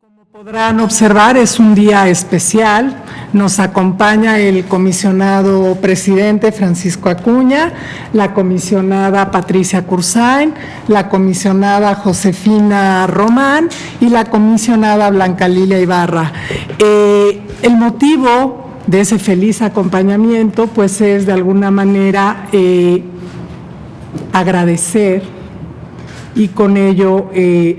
Como podrán observar, es un día especial. Nos acompaña el comisionado presidente Francisco Acuña, la comisionada Patricia Cursain, la comisionada Josefina Román y la comisionada Blanca Lilia Ibarra. El motivo de ese feliz acompañamiento pues es de alguna manera agradecer y con ello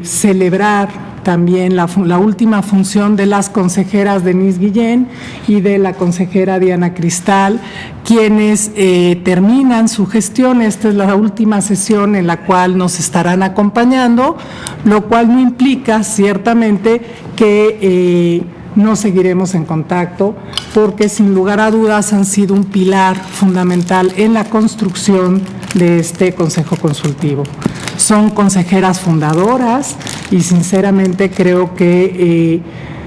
celebrar también la última función de las consejeras Denise Guillén y de la consejera Diana Cristal, quienes terminan su gestión. Esta es la última sesión en la cual nos estarán acompañando, lo cual no implica ciertamente que no seguiremos en contacto, porque sin lugar a dudas han sido un pilar fundamental en la construcción de este Consejo Consultivo. Son consejeras fundadoras y sinceramente creo que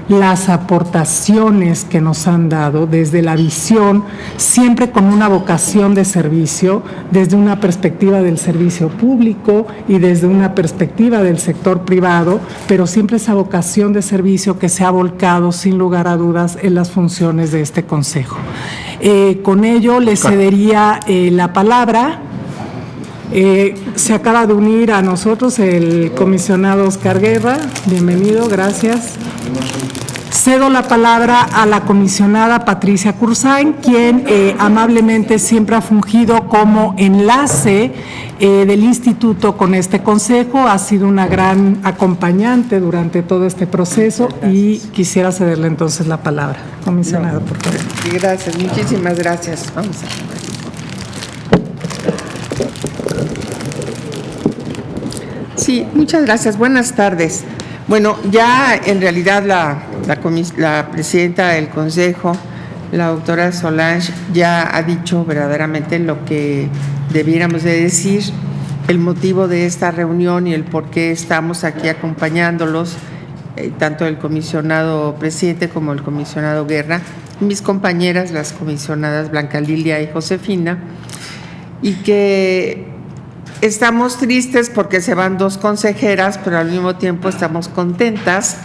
las aportaciones que nos han dado desde la visión, siempre con una vocación de servicio, desde una perspectiva del servicio público y desde una perspectiva del sector privado, pero siempre esa vocación de servicio que se ha volcado sin lugar a dudas en las funciones de este Consejo. Con ello le cedería la palabra. Se acaba de unir a nosotros el comisionado Oscar Guerra. Bienvenido, gracias. Cedo la palabra a la comisionada Patricia Cursain, quien amablemente siempre ha fungido como enlace del instituto con este consejo. Ha sido una gran acompañante durante todo este proceso y quisiera cederle entonces la palabra. Comisionada, por favor. Gracias, muchísimas gracias. Vamos a ver. Sí, muchas gracias. Buenas tardes. Bueno, ya en realidad la presidenta del Consejo, la doctora Solange, ya ha dicho verdaderamente lo que debiéramos de decir, el motivo de esta reunión y el por qué estamos aquí acompañándolos, tanto el comisionado presidente como el comisionado Guerra, mis compañeras, las comisionadas Blanca Lilia y Josefina, y que estamos tristes porque se van dos consejeras, pero al mismo tiempo estamos contentos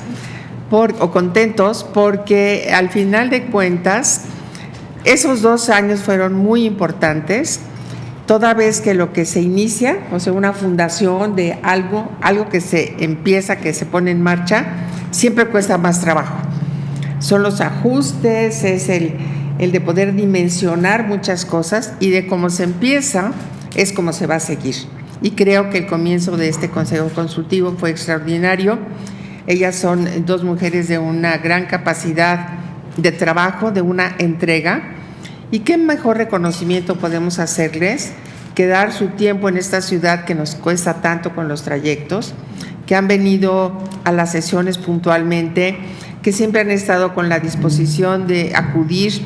porque al final de cuentas esos 2 años fueron muy importantes, toda vez que lo que se inicia, o sea, una fundación de algo que se empieza, que se pone en marcha, siempre cuesta más trabajo. Son los ajustes, es el de poder dimensionar muchas cosas, y de cómo se empieza es como se va a seguir. Y creo que el comienzo de este Consejo Consultivo fue extraordinario. Ellas son 2 mujeres de una gran capacidad de trabajo, de una entrega, y qué mejor reconocimiento podemos hacerles que dar su tiempo en esta ciudad que nos cuesta tanto con los trayectos, que han venido a las sesiones puntualmente, que siempre han estado con la disposición de acudir,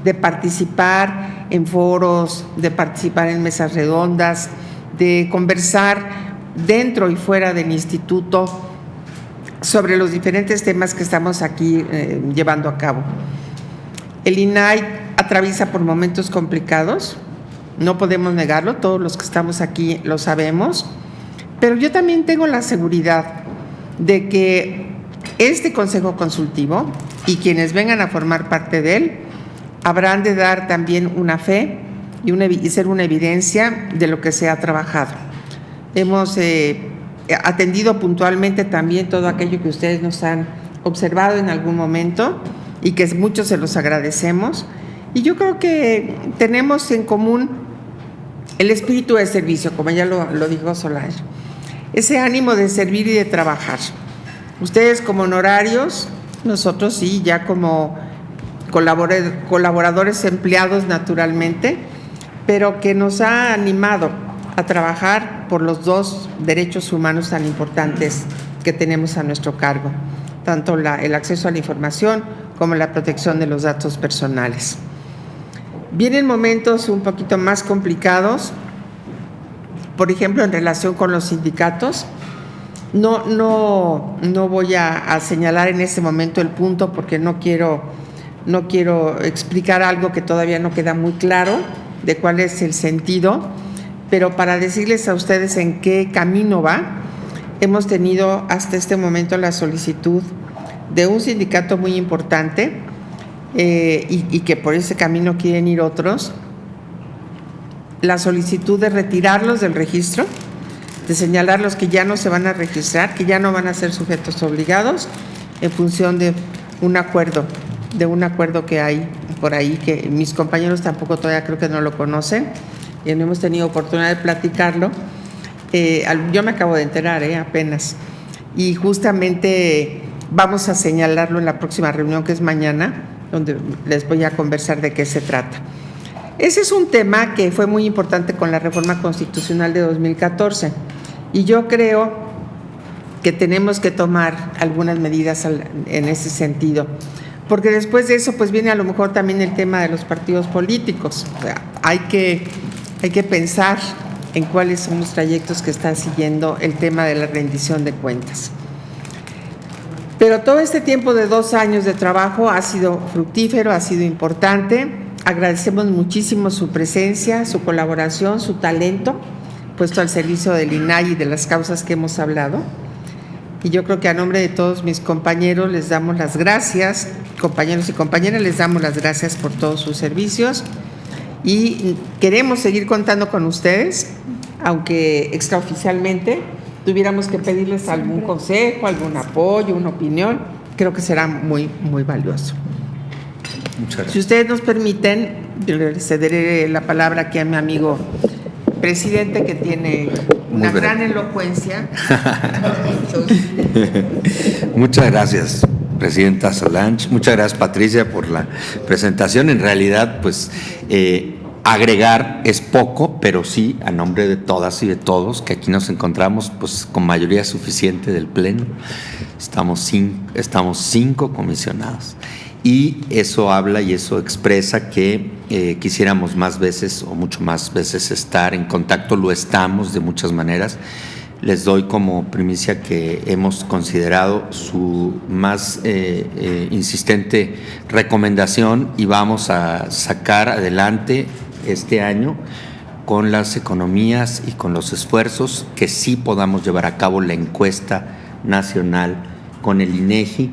de participar en foros, de participar en mesas redondas, de conversar dentro y fuera del instituto sobre los diferentes temas que estamos aquí llevando a cabo. El INAI atraviesa por momentos complicados, no podemos negarlo, todos los que estamos aquí lo sabemos, pero yo también tengo la seguridad de que este Consejo Consultivo y quienes vengan a formar parte de él habrán de dar también una fe y ser una evidencia de lo que se ha trabajado. Hemos atendido puntualmente también todo aquello que ustedes nos han observado en algún momento y que muchos se los agradecemos. Y yo creo que tenemos en común el espíritu de servicio, como ya lo dijo Solange, ese ánimo de servir y de trabajar. Ustedes como honorarios, nosotros sí, ya como colaboradores empleados naturalmente, pero que nos ha animado a trabajar por los 2 derechos humanos tan importantes que tenemos a nuestro cargo, tanto el acceso a la información como la protección de los datos personales. Vienen momentos un poquito más complicados, por ejemplo, en relación con los sindicatos. No voy a señalar en este momento el punto porque no quiero explicar algo que todavía no queda muy claro de cuál es el sentido, pero para decirles a ustedes en qué camino va, hemos tenido hasta este momento la solicitud de un sindicato muy importante y que por ese camino quieren ir otros, la solicitud de retirarlos del registro, de señalarlos que ya no se van a registrar, que ya no van a ser sujetos obligados en función de un acuerdo que hay por ahí, que mis compañeros tampoco todavía creo que no lo conocen y no hemos tenido oportunidad de platicarlo. Yo me acabo de enterar apenas, y justamente vamos a señalarlo en la próxima reunión, que es mañana, donde les voy a conversar de qué se trata. Ese es un tema que fue muy importante con la reforma constitucional de 2014 y yo creo que tenemos que tomar algunas medidas en ese sentido, porque después de eso pues viene a lo mejor también el tema de los partidos políticos. O sea, hay que pensar en cuáles son los trayectos que está siguiendo el tema de la rendición de cuentas. Pero todo este tiempo de 2 años de trabajo ha sido fructífero, ha sido importante. Agradecemos muchísimo su presencia, su colaboración, su talento puesto al servicio del INAI y de las causas que hemos hablado. Y yo creo que a nombre de todos mis compañeros les damos las gracias, compañeros y compañeras, les damos las gracias por todos sus servicios y queremos seguir contando con ustedes, aunque extraoficialmente tuviéramos que pedirles algún consejo, algún apoyo, una opinión, creo que será muy, muy valioso. Muchas gracias. Si ustedes nos permiten, le cederé la palabra aquí a mi amigo presidente, que tiene una gran elocuencia. Muchas gracias, presidenta Solange. Muchas gracias, Patricia, por la presentación. En realidad, pues, agregar es poco, pero sí, a nombre de todas y de todos, que aquí nos encontramos, pues, con mayoría suficiente del Pleno. Estamos 5 comisionados. Y eso habla y eso expresa que quisiéramos más veces o mucho más veces estar en contacto. Lo estamos de muchas maneras. Les doy como primicia que hemos considerado su más insistente recomendación y vamos a sacar adelante este año con las economías y con los esfuerzos que sí podamos llevar a cabo la encuesta nacional con el INEGI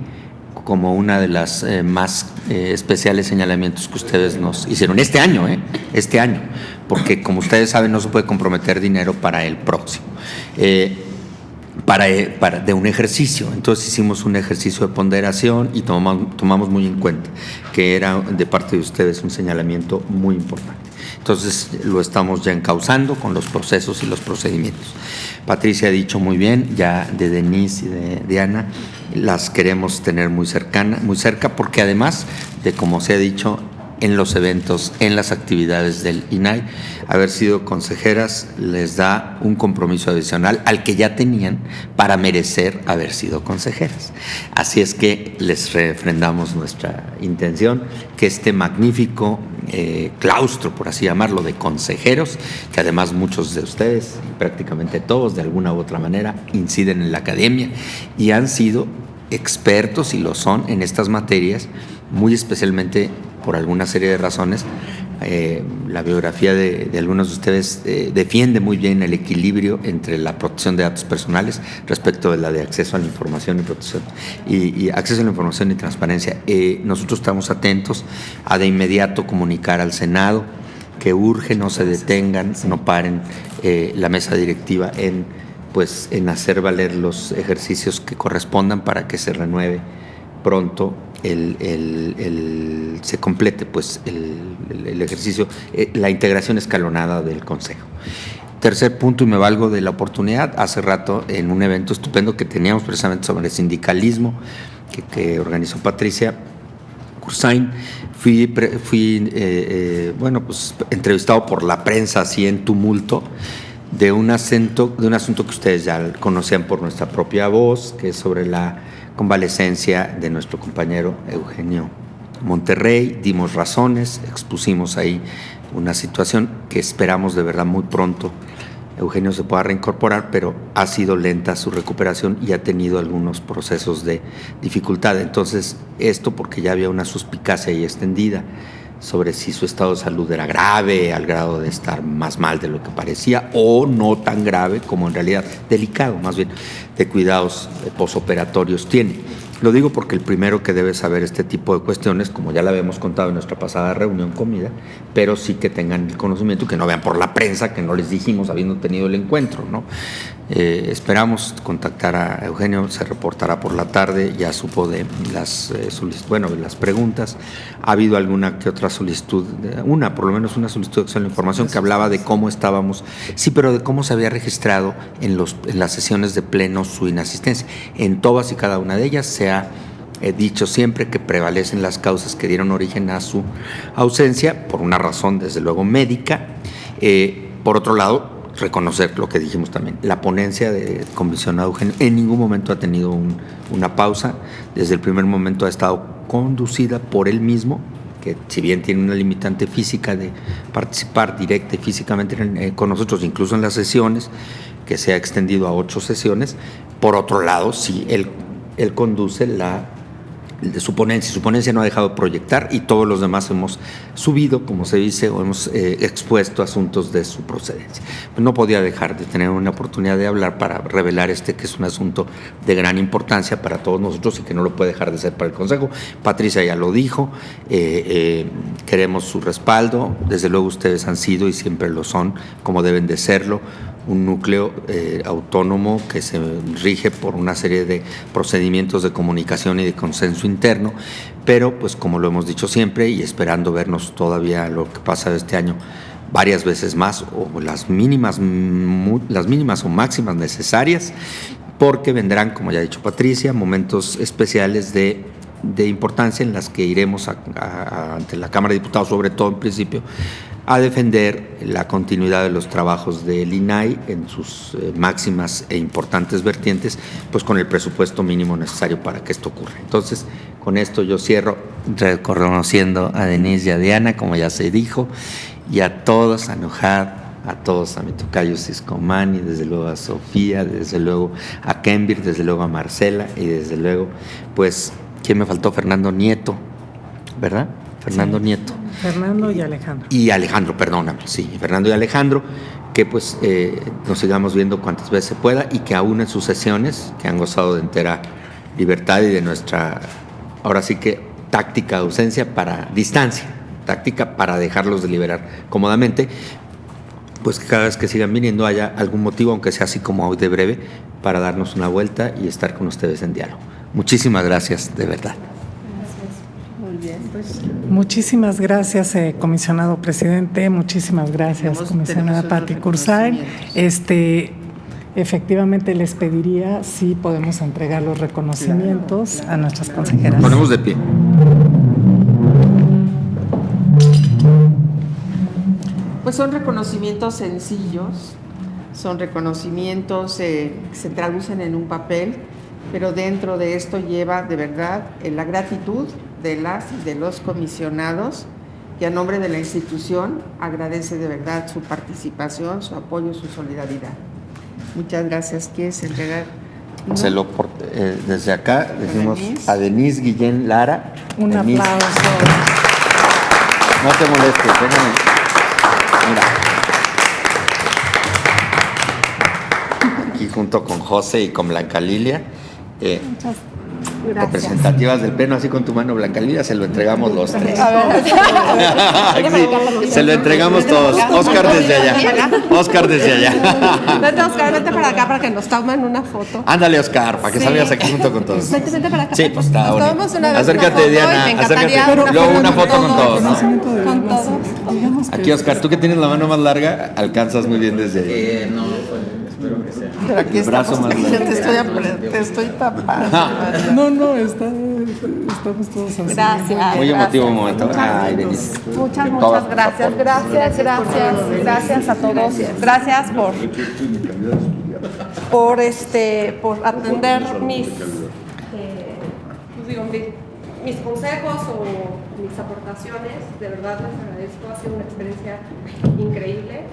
como una de las más especiales señalamientos que ustedes nos hicieron este año, porque como ustedes saben no se puede comprometer dinero para el próximo, de un ejercicio. Entonces hicimos un ejercicio de ponderación y tomamos muy en cuenta que era de parte de ustedes un señalamiento muy importante. Entonces lo estamos ya encauzando con los procesos y los procedimientos. Patricia ha dicho muy bien, ya de Denise y de Diana, las queremos tener muy cerca, porque además de, como se ha dicho, en los eventos, en las actividades del INAI, haber sido consejeras les da un compromiso adicional al que ya tenían para merecer haber sido consejeras. Así es que les refrendamos nuestra intención que este magnífico claustro, por así llamarlo, de consejeros, que además muchos de ustedes, prácticamente todos, de alguna u otra manera, inciden en la academia y han sido expertos, y lo son, en estas materias, muy especialmente por alguna serie de razones. La biografía de algunos de ustedes defiende muy bien el equilibrio entre la protección de datos personales respecto de la de acceso a la información y protección y acceso a la información y transparencia. Nosotros estamos atentos a de inmediato comunicar al Senado que urge, no se detengan, no paren la mesa directiva en hacer valer los ejercicios que correspondan para que se renueve pronto se complete el ejercicio, la integración escalonada del Consejo. Tercer punto, y me valgo de la oportunidad, hace rato en un evento estupendo que teníamos precisamente sobre sindicalismo que organizó Patricia Cursain, fui entrevistado por la prensa así en tumulto de un asunto que ustedes ya conocían por nuestra propia voz, que es sobre la convalecencia de nuestro compañero Eugenio Monterrey. Dimos razones, expusimos ahí una situación que esperamos de verdad muy pronto Eugenio se pueda reincorporar, pero ha sido lenta su recuperación y ha tenido algunos procesos de dificultad. Entonces, esto porque ya había una suspicacia ahí extendida sobre si su estado de salud era grave, al grado de estar más mal de lo que parecía, o no tan grave como en realidad, delicado más bien, de cuidados posoperatorios tiene. Lo digo porque el primero que debe saber este tipo de cuestiones, como ya lo habíamos contado en nuestra pasada reunión comida, pero sí que tengan el conocimiento y que no vean por la prensa que no les dijimos habiendo tenido el encuentro, ¿no? Esperamos contactar a Eugenio, se reportará por la tarde, ya supo de las de las preguntas. Ha habido alguna que otra solicitud, por lo menos una solicitud de acceso a la información que hablaba de cómo estábamos, sí, pero de cómo se había registrado en las sesiones de pleno su inasistencia. En todas y cada una de ellas se ha dicho siempre que prevalecen las causas que dieron origen a su ausencia, por una razón desde luego médica. Por otro lado, reconocer lo que dijimos también, la ponencia de comisionado Eugenio en ningún momento ha tenido una pausa, desde el primer momento ha estado conducida por él mismo, que si bien tiene una limitante física de participar directa y físicamente con nosotros, incluso en las sesiones, que se ha extendido a 8 sesiones, por otro lado, sí, él conduce de su ponencia no ha dejado de proyectar y todos los demás hemos subido, como se dice, o hemos expuesto asuntos de su procedencia. Pues no podía dejar de tener una oportunidad de hablar para revelar que es un asunto de gran importancia para todos nosotros y que no lo puede dejar de ser para el Consejo. Patricia ya lo dijo, queremos su respaldo, desde luego ustedes han sido y siempre lo son, como deben de serlo, un núcleo autónomo que se rige por una serie de procedimientos de comunicación y de consenso interno, pero pues como lo hemos dicho siempre y esperando vernos todavía lo que pasa este año varias veces más o las mínimas o máximas necesarias, porque vendrán, como ya ha dicho Patricia, momentos especiales de importancia en las que iremos ante la Cámara de Diputados, sobre todo en principio, a defender la continuidad de los trabajos del INAI en sus máximas e importantes vertientes, pues con el presupuesto mínimo necesario para que esto ocurra. Entonces, con esto yo cierro reconociendo a Denise y a Diana, como ya se dijo, y a todos, a Nujad, a todos, a mi tocayo Ciscomani, desde luego a Sofía, desde luego a Kenvir, desde luego a Marcela y desde luego, pues, ¿quién me faltó? Fernando Nieto, ¿verdad? Fernando Nieto. Fernando y Alejandro. Y Alejandro, perdóname, sí, Fernando y Alejandro, que pues nos sigamos viendo cuantas veces se pueda y que aún en sus sesiones, que han gozado de entera libertad y de nuestra, ahora sí que, táctica de ausencia para distancia, táctica para dejarlos deliberar cómodamente, pues que cada vez que sigan viniendo haya algún motivo, aunque sea así como hoy de breve, para darnos una vuelta y estar con ustedes en diálogo. Muchísimas gracias, de verdad. Muy bien, pues. Muchísimas gracias, comisionado presidente. Muchísimas gracias, comisionada Pati Cursay. Efectivamente les pediría si podemos entregar los reconocimientos a nuestras consejeras. Ponemos de pie. Pues son reconocimientos sencillos, son reconocimientos que se traducen en un papel, pero dentro de esto lleva de verdad la gratitud de las y de los comisionados, que a nombre de la institución agradece de verdad su participación, su apoyo, su solidaridad. Muchas gracias. ¿Quieres entregar? ¿No? Desde acá decimos a Denise Guillén Lara. Un Denise, aplauso. no te molestes, déjame. Mira. Aquí junto con José y con Blanca Lilia. Muchas gracias. Representativas del pleno, así con tu mano, Blanca Lilia, se lo entregamos los tres. Sí, se lo entregamos todos. Oscar desde allá. Oscar desde allá. Vente, Oscar, vente para acá para que nos tomen una foto. Ándale, Oscar, para que salgas aquí junto con todos. Vente para acá. Sí, pues está Nos bonito. tomamos una vez Acércate, una foto Diana, y me encantaría acércate. Luego una foto con todos, ¿no? Con todos. Aquí, Oscar, tú que tienes la mano más larga, alcanzas muy bien desde ahí. No, espero que sea. Pero aquí El brazo estamos, más largo. te estoy tapando. No, estamos todos así. Gracias. Muy emotivo gracias. momento. Ay, Denise. Muchas Todas gracias. tus Gracias a todos. Gracias por atender mis consejos o mis aportaciones. De verdad les agradezco. Ha sido una experiencia increíble.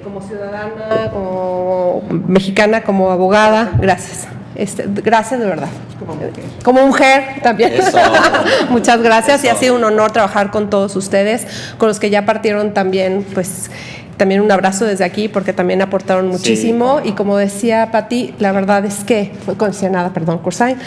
Como ciudadana, como mexicana, como abogada. Gracias. Gracias de verdad. Como mujer también. Eso. Muchas gracias. Eso. Y ha sido un honor trabajar con todos ustedes, con los que ya partieron también, pues también un abrazo desde aquí porque también aportaron muchísimo. Sí. Y como decía Pati, la verdad es que fue comisionada, perdón, Cursain,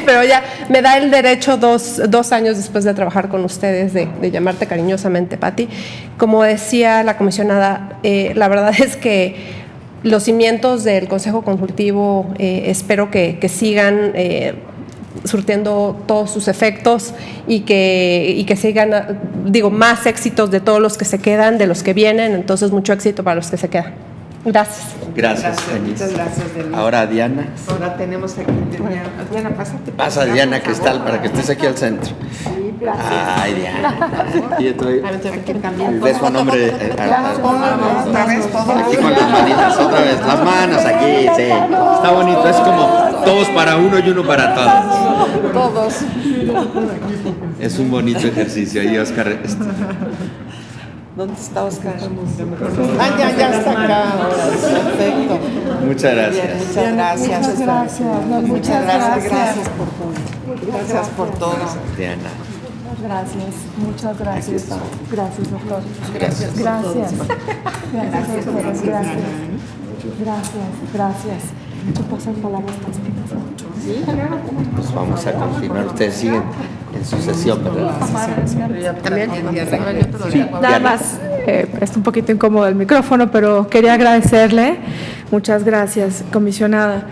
pero ya me da el derecho 2 años después de trabajar con ustedes de llamarte cariñosamente Pati. Como decía la comisionada, la verdad es que los cimientos del Consejo Consultivo espero que sigan surtiendo todos sus efectos y que sigan, más éxitos de todos los que se quedan, de los que vienen, entonces mucho éxito para los que se quedan. Gracias. Gracias, Denise. Muchas gracias, Denise. Ahora Diana. Ahora tenemos aquí a Diana, pásate. Pasa Diana Cristal para que estés aquí al centro. Ay, Diana. Y estoy Aquí también. el beso a nombre Otra vez, todo. aquí con las manitas, otra vez, las manos aquí, sí. Está bonito, es como todos para uno y uno para todos. Todos. Es un bonito ejercicio. Y Oscar, ¿Dónde está Oscar? Ya está acá. Ahora, perfecto. muchas gracias. Bien, muchas gracias. Muchas gracias por todo. Gracias por todo. Diana. Gracias, muchas gracias. Gracias, doctor. Gracias. Gracias. Gracias, doctor. Gracias. Gracias. ¿Tú pasas palabras Pues vamos a continuar. Ustedes siguen en su sesión, ¿verdad? También. Nada más, es un poquito incómodo el micrófono, pero quería agradecerle, muchas gracias, comisionada,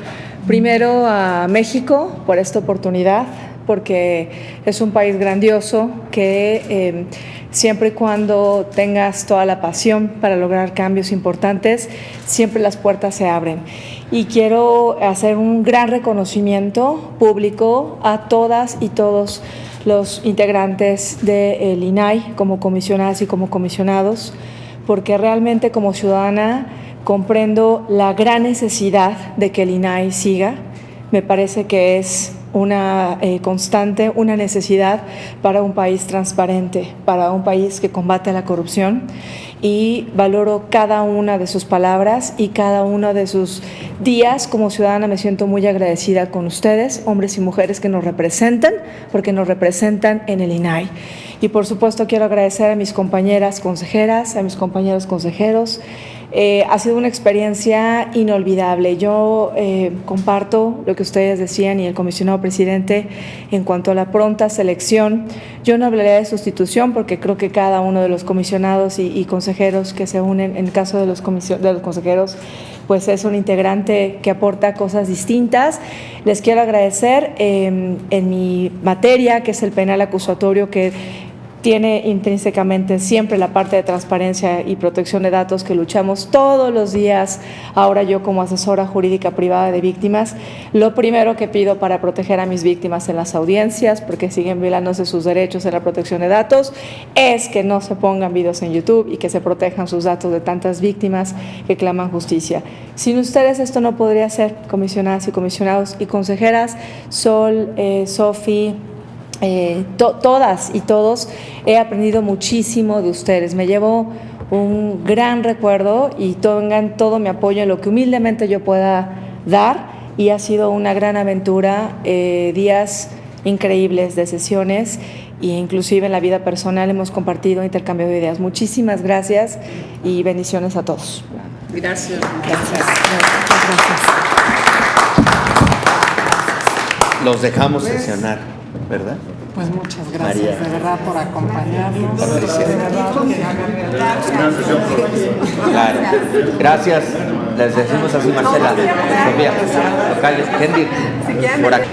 primero a México por esta oportunidad, porque es un país grandioso que siempre y cuando tengas toda la pasión para lograr cambios importantes, siempre las puertas se abren. Y quiero hacer un gran reconocimiento público a todas y todos los integrantes del INAI como comisionadas y como comisionados, porque realmente como ciudadana comprendo la gran necesidad de que el INAI siga. Me parece que es una constante, una necesidad para un país transparente, para un país que combate la corrupción, y valoro cada una de sus palabras y cada uno de sus días. Como ciudadana me siento muy agradecida con ustedes, hombres y mujeres que nos representan, porque nos representan en el INAI. Y por supuesto quiero agradecer a mis compañeras consejeras, a mis compañeros consejeros. Ha sido una experiencia inolvidable. Yo comparto lo que ustedes decían y el comisionado presidente en cuanto a la pronta selección. Yo no hablaré de sustitución porque creo que cada uno de los comisionados y consejeros que se unen, en el caso de los consejeros, pues es un integrante que aporta cosas distintas. Les quiero agradecer en mi materia, que es el penal acusatorio, que tiene intrínsecamente siempre la parte de transparencia y protección de datos que luchamos todos los días. Ahora yo como asesora jurídica privada de víctimas, lo primero que pido para proteger a mis víctimas en las audiencias, porque siguen violándose sus derechos en la protección de datos, es que no se pongan videos en YouTube y que se protejan sus datos de tantas víctimas que claman justicia. Sin ustedes esto no podría ser, comisionadas y comisionados y consejeras. Sol, Sofi, todas y todos, he aprendido muchísimo de ustedes. Me llevo un gran recuerdo y tengan todo mi apoyo en lo que humildemente yo pueda dar, y ha sido una gran aventura, días increíbles de sesiones, e inclusive en la vida personal hemos compartido intercambio de ideas. Muchísimas gracias y bendiciones a todos. Gracias. Gracias. Los dejamos sesionar, ¿verdad? Pues muchas gracias, María. de verdad, por acompañarnos. Patricia. De verdad que- Claro. Gracias. Les decimos así, Marcela, Sofía, Tocayo, Henry, por aquí.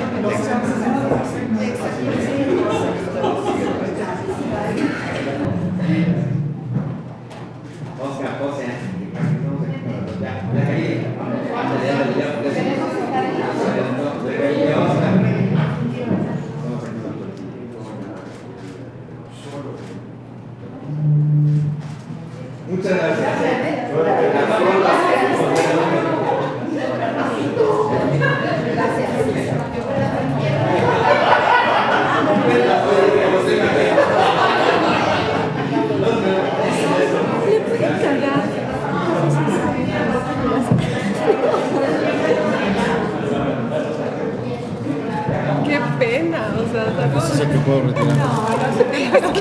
Es que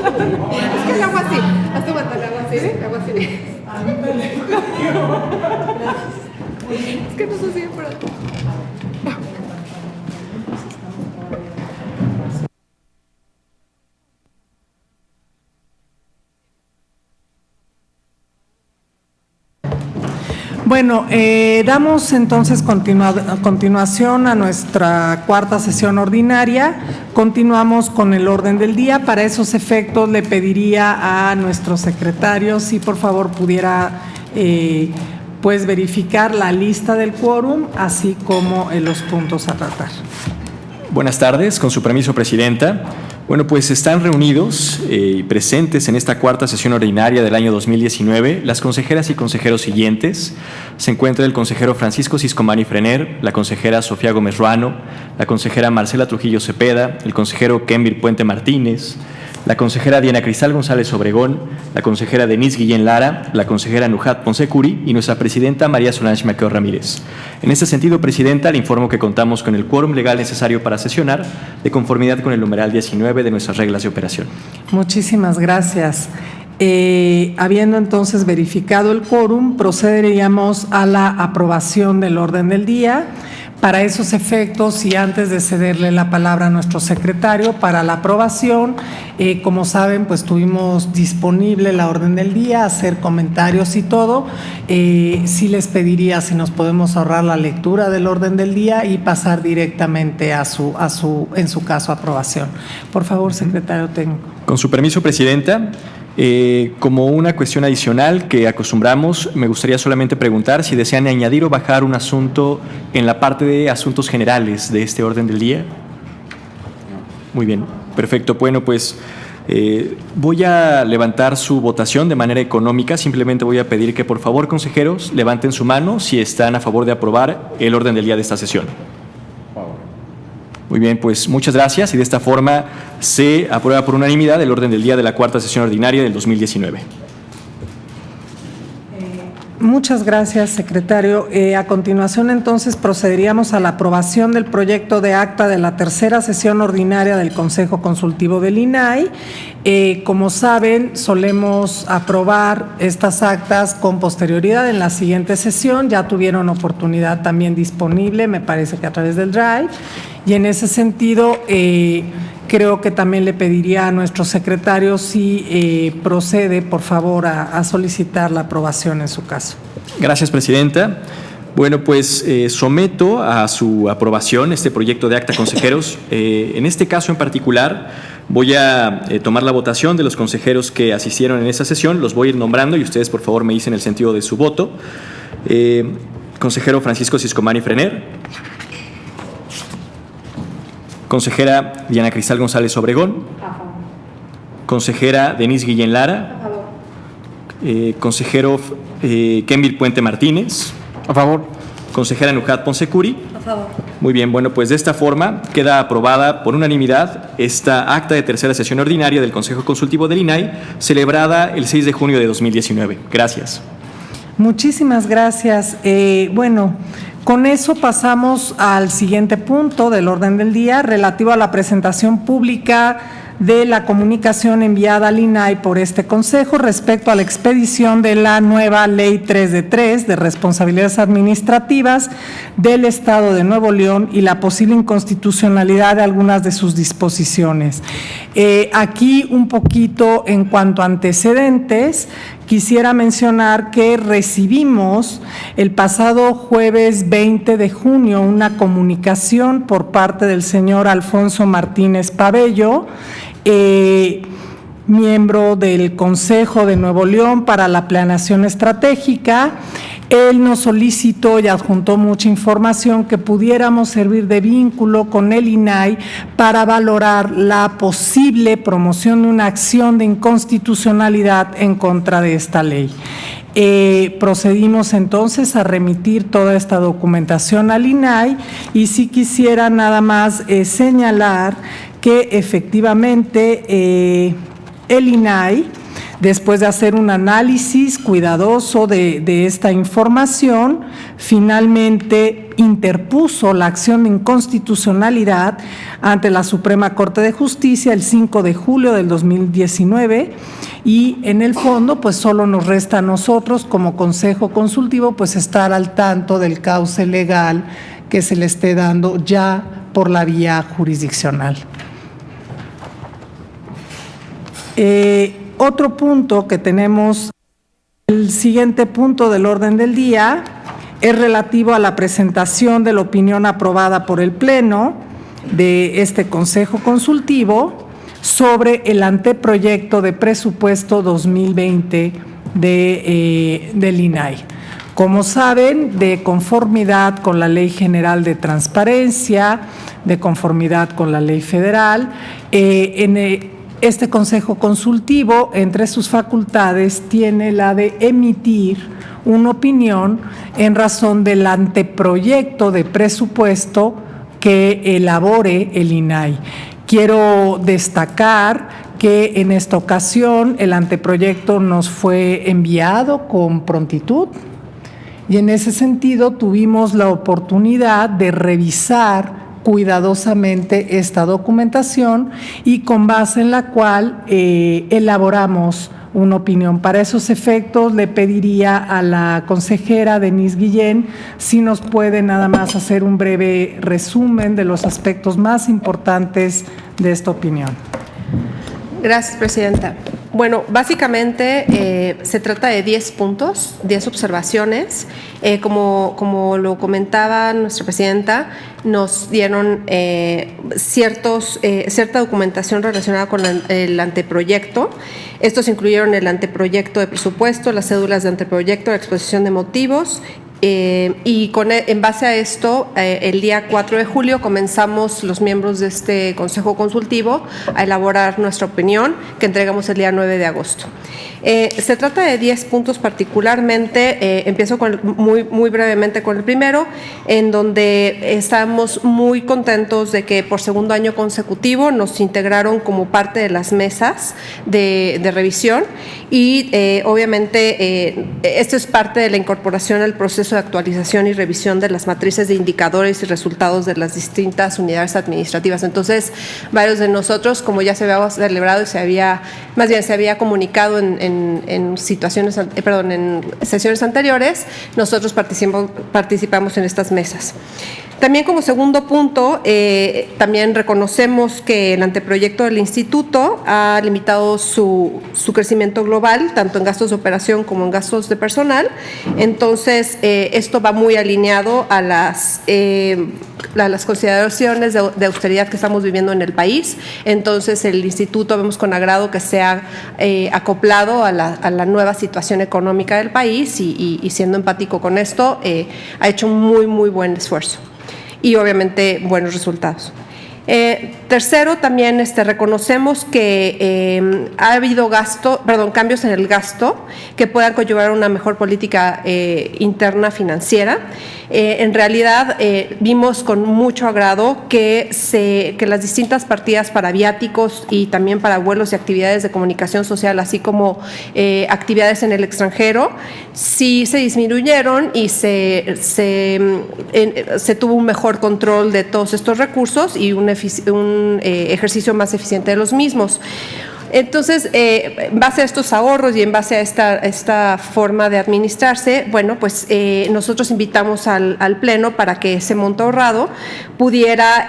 el agua así. Hazte aguantar el agua así, ¿eh? El agua así. Es que no sé si pero... Bueno, damos entonces continuación a nuestra cuarta sesión ordinaria. Continuamos con el orden del día. Para esos efectos le pediría a nuestro secretario si por favor pudiera pues verificar la lista del quórum, así como los puntos a tratar. Buenas tardes, con su permiso, Presidenta. Bueno, pues están reunidos y presentes en esta cuarta sesión ordinaria del año 2019 las consejeras y consejeros siguientes. Se encuentra el consejero Francisco Ciscomani Frener, la consejera Sofía Gómez Ruano, la consejera Marcela Trujillo Cepeda, el consejero Kenvir Puente Martínez, la consejera Diana Cristal González Obregón, la consejera Denise Guillén Lara, la consejera Nujat Ponce Curi y nuestra presidenta María Solange Maqueo Ramírez. En este sentido, Presidenta, le informo que contamos con el quórum legal necesario para sesionar de conformidad con el numeral 19 de nuestras reglas de operación. Muchísimas gracias. Habiendo entonces verificado el quórum, procederíamos a la aprobación del orden del día. Para esos efectos, y antes de cederle la palabra a nuestro secretario para la aprobación, como saben, pues tuvimos disponible la orden del día, hacer comentarios y todo. Sí les pediría si nos podemos ahorrar la lectura del orden del día y pasar directamente en su caso, aprobación. Por favor, secretario técnico. Con su permiso, Presidenta. Como una cuestión adicional que acostumbramos, me gustaría solamente preguntar si desean añadir o bajar un asunto en la parte de asuntos generales de este orden del día. Muy bien, perfecto. Bueno, pues voy a levantar su votación de manera económica. Simplemente voy a pedir que por favor, consejeros, levanten su mano si están a favor de aprobar el orden del día de esta sesión. Muy bien, pues muchas gracias y de esta forma se aprueba por unanimidad el orden del día de la cuarta sesión ordinaria del 2019. Muchas gracias, secretario. A continuación, entonces, procederíamos a la aprobación del proyecto de acta de la tercera sesión ordinaria del Consejo Consultivo del INAI. Como saben, solemos aprobar estas actas con posterioridad en la siguiente sesión. Ya tuvieron oportunidad también disponible, me parece que a través del Drive. Y en ese sentido, creo que también le pediría a nuestro secretario si procede, por favor, a solicitar la aprobación en su caso. Gracias, Presidenta. Bueno, pues someto a su aprobación este proyecto de acta, consejeros. En este caso en particular, voy a tomar la votación de los consejeros que asistieron en esta sesión. Los voy a ir nombrando y ustedes, por favor, me dicen el sentido de su voto. Consejero Francisco Ciscomani Frener. Consejera Diana Cristal González Obregón. A favor. Consejera Denise Guillén Lara. A favor. Consejero Kenvir Puente Martínez. A favor. Consejera Nujat Ponce Curi. A favor. Muy bien, bueno, pues de esta forma queda aprobada por unanimidad esta acta de tercera sesión ordinaria del Consejo Consultivo del INAI, celebrada el 6 de junio de 2019. Gracias. Muchísimas gracias. Bueno, con eso pasamos al siguiente punto del orden del día, relativo a la presentación pública de la comunicación enviada al INAI por este Consejo respecto a la expedición de la nueva Ley 3 de 3 de responsabilidades administrativas del Estado de Nuevo León y la posible inconstitucionalidad de algunas de sus disposiciones. Aquí un poquito en cuanto a antecedentes, quisiera mencionar que recibimos el pasado jueves 20 de junio una comunicación por parte del señor Alfonso Martínez Pabello, miembro del Consejo de Nuevo León para la Planeación Estratégica. Él nos solicitó y adjuntó mucha información que pudiéramos servir de vínculo con el INAI para valorar la posible promoción de una acción de inconstitucionalidad en contra de esta ley. Procedimos entonces a remitir toda esta documentación al INAI y sí quisiera nada más señalar que efectivamente el INAI Después de hacer un análisis cuidadoso de esta información, finalmente interpuso la acción de inconstitucionalidad ante la Suprema Corte de Justicia el 5 de julio del 2019 y en el fondo pues solo nos resta a nosotros como Consejo Consultivo pues estar al tanto del cauce legal que se le esté dando ya por la vía jurisdiccional. Otro punto que tenemos, el siguiente punto del orden del día, es relativo a la presentación de la opinión aprobada por el Pleno de este Consejo Consultivo sobre el anteproyecto de presupuesto 2020 del INAI. Como saben, de conformidad con la Ley General de Transparencia, de conformidad con la Ley Federal, este Consejo Consultivo, entre sus facultades, tiene la de emitir una opinión en razón del anteproyecto de presupuesto que elabore el INAI. Quiero destacar que en esta ocasión el anteproyecto nos fue enviado con prontitud y en ese sentido tuvimos la oportunidad de revisar cuidadosamente esta documentación y con base en la cual elaboramos una opinión. Para esos efectos le pediría a la consejera Denise Guillén si nos puede nada más hacer un breve resumen de los aspectos más importantes de esta opinión. Gracias, Presidenta. Bueno, básicamente se trata de 10 puntos, 10 observaciones. Como lo comentaba nuestra Presidenta, nos dieron cierta documentación relacionada con el anteproyecto. Estos incluyeron el anteproyecto de presupuesto, las cédulas de anteproyecto, la exposición de motivos. En base a esto, el día 4 de julio comenzamos los miembros de este Consejo Consultivo a elaborar nuestra opinión, que entregamos el día 9 de agosto. Se trata de 10 puntos particularmente, empiezo muy brevemente con el primero, en donde estamos muy contentos de que por segundo año consecutivo nos integraron como parte de las mesas de revisión y obviamente esto es parte de la incorporación al proceso de actualización y revisión de las matrices de indicadores y resultados de las distintas unidades administrativas. Entonces, varios de nosotros, como ya se había celebrado y se había comunicado en sesiones anteriores, nosotros participamos en estas mesas. También como segundo punto, también reconocemos que el anteproyecto del Instituto ha limitado su crecimiento global, tanto en gastos de operación como en gastos de personal. Entonces, esto va muy alineado a las consideraciones de austeridad que estamos viviendo en el país. Entonces, el Instituto vemos con agrado que se ha acoplado a la nueva situación económica del país y siendo empático con esto, ha hecho un muy buen esfuerzo y obviamente buenos resultados. Tercero, también reconocemos que ha habido cambios en el gasto que puedan conllevar una mejor política interna financiera. En realidad, vimos con mucho agrado que las distintas partidas para viáticos y también para vuelos y actividades de comunicación social, así como actividades en el extranjero, sí se disminuyeron y se tuvo un mejor control de todos estos recursos y un ejercicio más eficiente de los mismos. Entonces, en base a estos ahorros y en base a esta forma de administrarse, bueno, pues nosotros invitamos al Pleno para que ese monto ahorrado pudiera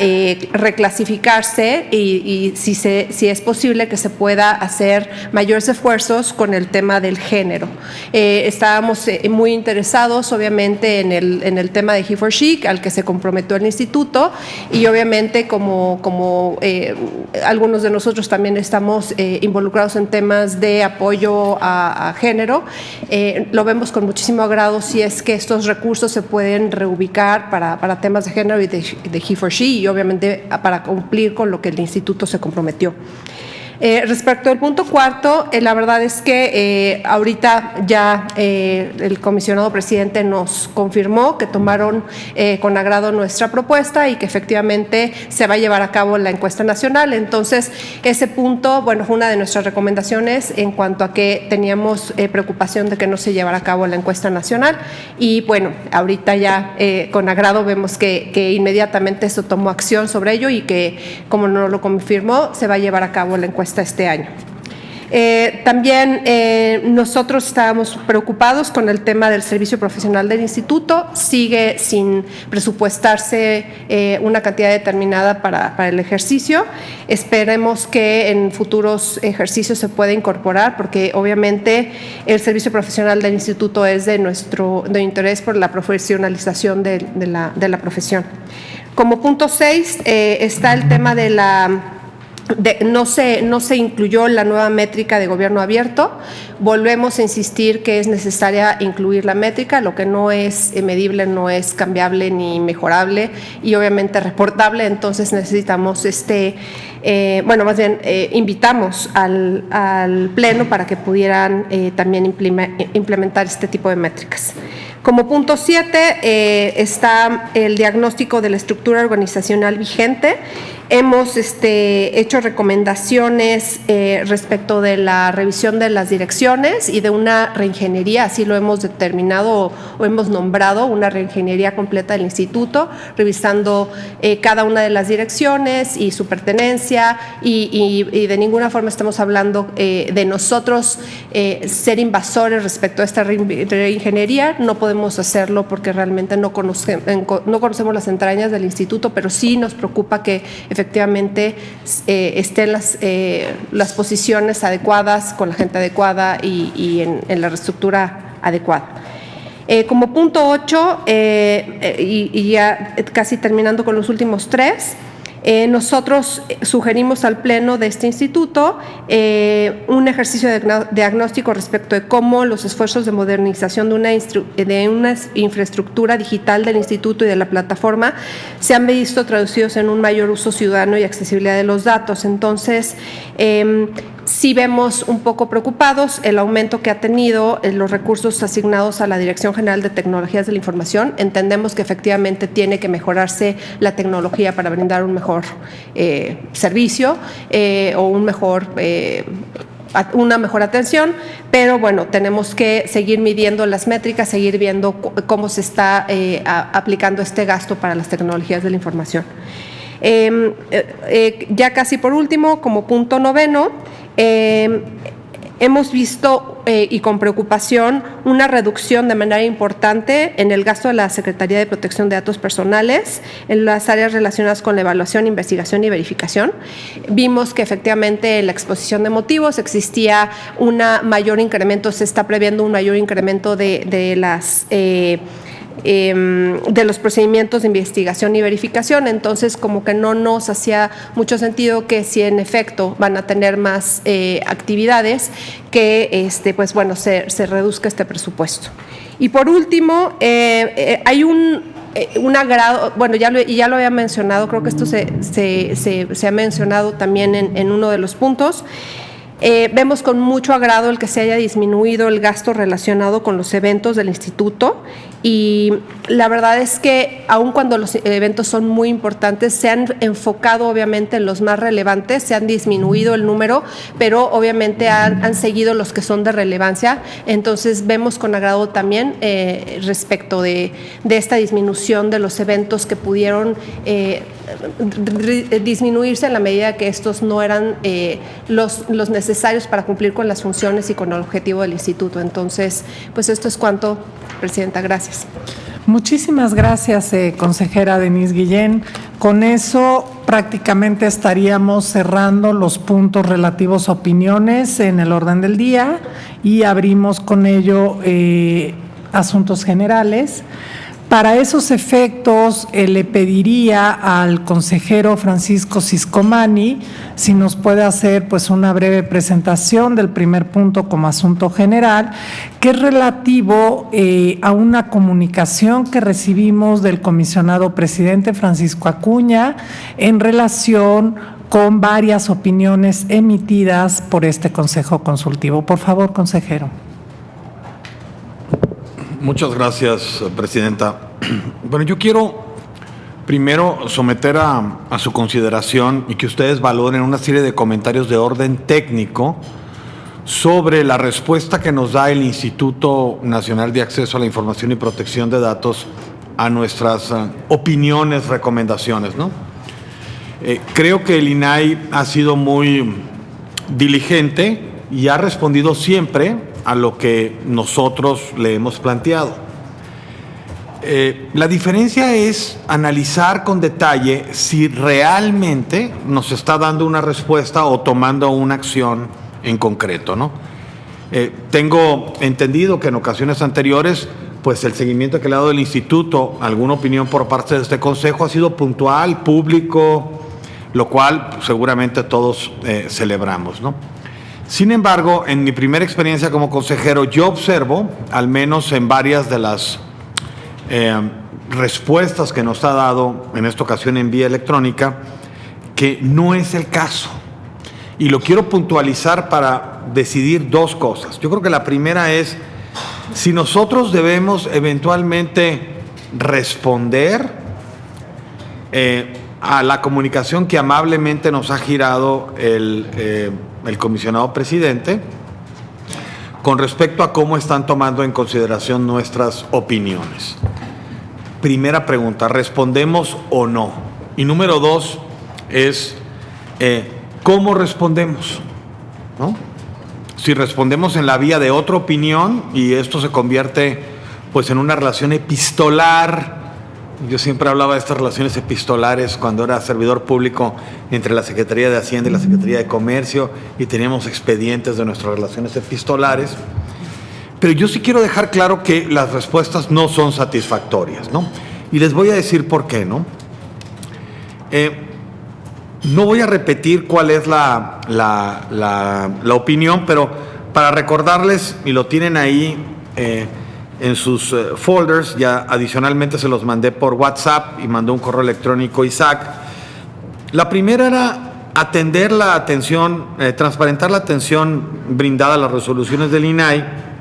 reclasificarse y si es posible que se pueda hacer mayores esfuerzos con el tema del género. Estábamos muy interesados, obviamente, en el tema de He4She, al que se comprometió el Instituto, y obviamente como algunos de nosotros también estamos involucrados en temas de apoyo a género, lo vemos con muchísimo agrado si es que estos recursos se pueden reubicar para temas de género y de He4She y obviamente para cumplir con lo que el Instituto se comprometió. Respecto al punto cuarto, la verdad es que ahorita ya el comisionado presidente nos confirmó que tomaron con agrado nuestra propuesta y que efectivamente se va a llevar a cabo la encuesta nacional. Entonces, ese punto, bueno, fue una de nuestras recomendaciones en cuanto a que teníamos preocupación de que no se llevara a cabo la encuesta nacional. Y bueno, ahorita ya con agrado vemos que inmediatamente esto tomó acción sobre ello y que, como nos lo confirmó, se va a llevar a cabo la encuesta este año. También nosotros estábamos preocupados con el tema del servicio profesional del instituto. Sigue sin presupuestarse una cantidad determinada para el ejercicio. Esperemos que en futuros ejercicios se pueda incorporar, porque obviamente el servicio profesional del instituto es de interés por la profesionalización de la profesión. Como punto 6 está el tema de no se incluyó la nueva métrica de gobierno abierto. Volvemos a insistir que es necesaria incluir la métrica. Lo que no es medible no es cambiable ni mejorable y obviamente reportable. Entonces necesitamos invitamos al Pleno para que pudieran también implementar este tipo de métricas. Como punto 7 está el diagnóstico de la estructura organizacional vigente. Hemos hecho recomendaciones respecto de la revisión de las direcciones y de una reingeniería, así lo hemos determinado o hemos nombrado, una reingeniería completa del instituto, revisando cada una de las direcciones y su pertenencia y de ninguna forma estamos hablando de nosotros ser invasores respecto a esta reingeniería. No podemos hacerlo porque realmente no conocemos las entrañas del instituto, pero sí nos preocupa que efectivamente estén las posiciones adecuadas, con la gente adecuada y en la reestructura adecuada. Como punto 8, y ya casi terminando con los últimos 3, nosotros sugerimos al Pleno de este instituto un ejercicio de diagnóstico respecto de cómo los esfuerzos de modernización de una infraestructura digital del instituto y de la plataforma se han visto traducidos en un mayor uso ciudadano y accesibilidad de los datos. Entonces, sí vemos un poco preocupados el aumento que ha tenido en los recursos asignados a la Dirección General de Tecnologías de la Información. Entendemos que efectivamente tiene que mejorarse la tecnología para brindar un mejor servicio o una mejor atención, pero bueno, tenemos que seguir midiendo las métricas, seguir viendo cómo se está aplicando este gasto para las tecnologías de la información. Ya casi por último, como punto 9, hemos visto y con preocupación una reducción de manera importante en el gasto de la Secretaría de Protección de Datos Personales en las áreas relacionadas con la evaluación, investigación y verificación. Vimos que efectivamente en la exposición de motivos existía un mayor incremento, se está previendo un mayor incremento de los procedimientos de investigación y verificación. Entonces, como que no nos hacía mucho sentido que si en efecto van a tener más actividades, que pues bueno, se reduzca este presupuesto. Y por último, hay un agrado, bueno, ya lo había mencionado, creo que esto se ha mencionado también en uno de los puntos. Vemos con mucho agrado el que se haya disminuido el gasto relacionado con los eventos del instituto, y la verdad es que aun cuando los eventos son muy importantes, se han enfocado obviamente en los más relevantes, se han disminuido el número, pero obviamente han seguido los que son de relevancia. Entonces vemos con agrado también respecto de esta disminución de los eventos que pudieron disminuirse en la medida que estos no eran los necesarios para cumplir con las funciones y con el objetivo del instituto. Entonces, pues esto es cuanto, Presidenta. Gracias. Muchísimas gracias, consejera Denise Guillén. Con eso prácticamente estaríamos cerrando los puntos relativos a opiniones en el orden del día y abrimos con ello asuntos generales. Para esos efectos, le pediría al consejero Francisco Ciscomani si nos puede hacer pues una breve presentación del primer punto como asunto general, que es relativo a una comunicación que recibimos del comisionado presidente Francisco Acuña en relación con varias opiniones emitidas por este Consejo Consultivo. Por favor, consejero. Muchas gracias, presidenta. Bueno, yo quiero primero someter a su consideración y que ustedes valoren una serie de comentarios de orden técnico sobre la respuesta que nos da el Instituto Nacional de Acceso a la Información y Protección de Datos a nuestras opiniones, recomendaciones, ¿no? Creo que el INAI ha sido muy diligente y ha respondido siempre a lo que nosotros le hemos planteado. La diferencia es analizar con detalle si realmente nos está dando una respuesta o tomando una acción en concreto, ¿no? Tengo entendido que en ocasiones anteriores, pues el seguimiento que le ha dado el instituto, alguna opinión por parte de este consejo ha sido puntual, público, lo cual seguramente todos celebramos, ¿no? Sin embargo, en mi primera experiencia como consejero, yo observo, al menos en varias de las respuestas que nos ha dado en esta ocasión en vía electrónica, que no es el caso. Y lo quiero puntualizar para decidir dos cosas. Yo creo que la primera es si nosotros debemos eventualmente responder a la comunicación que amablemente nos ha girado el comisionado presidente con respecto a cómo están tomando en consideración nuestras opiniones. Primera pregunta, ¿respondemos o no? Y número dos es, ¿cómo respondemos? ¿No? Si respondemos en la vía de otra opinión y esto se convierte pues en una relación epistolar. Yo siempre hablaba de estas relaciones epistolares cuando era servidor público entre la Secretaría de Hacienda y la Secretaría de Comercio y teníamos expedientes de nuestras relaciones epistolares. Pero yo sí quiero dejar claro que las respuestas no son satisfactorias, ¿no? Y les voy a decir por qué, ¿no? No voy a repetir cuál es la opinión, pero para recordarles, y lo tienen ahí en sus folders, ya adicionalmente se los mandé por WhatsApp y mandó un correo electrónico Isaac. La primera era atender la atención, transparentar la atención brindada a las resoluciones del INAI,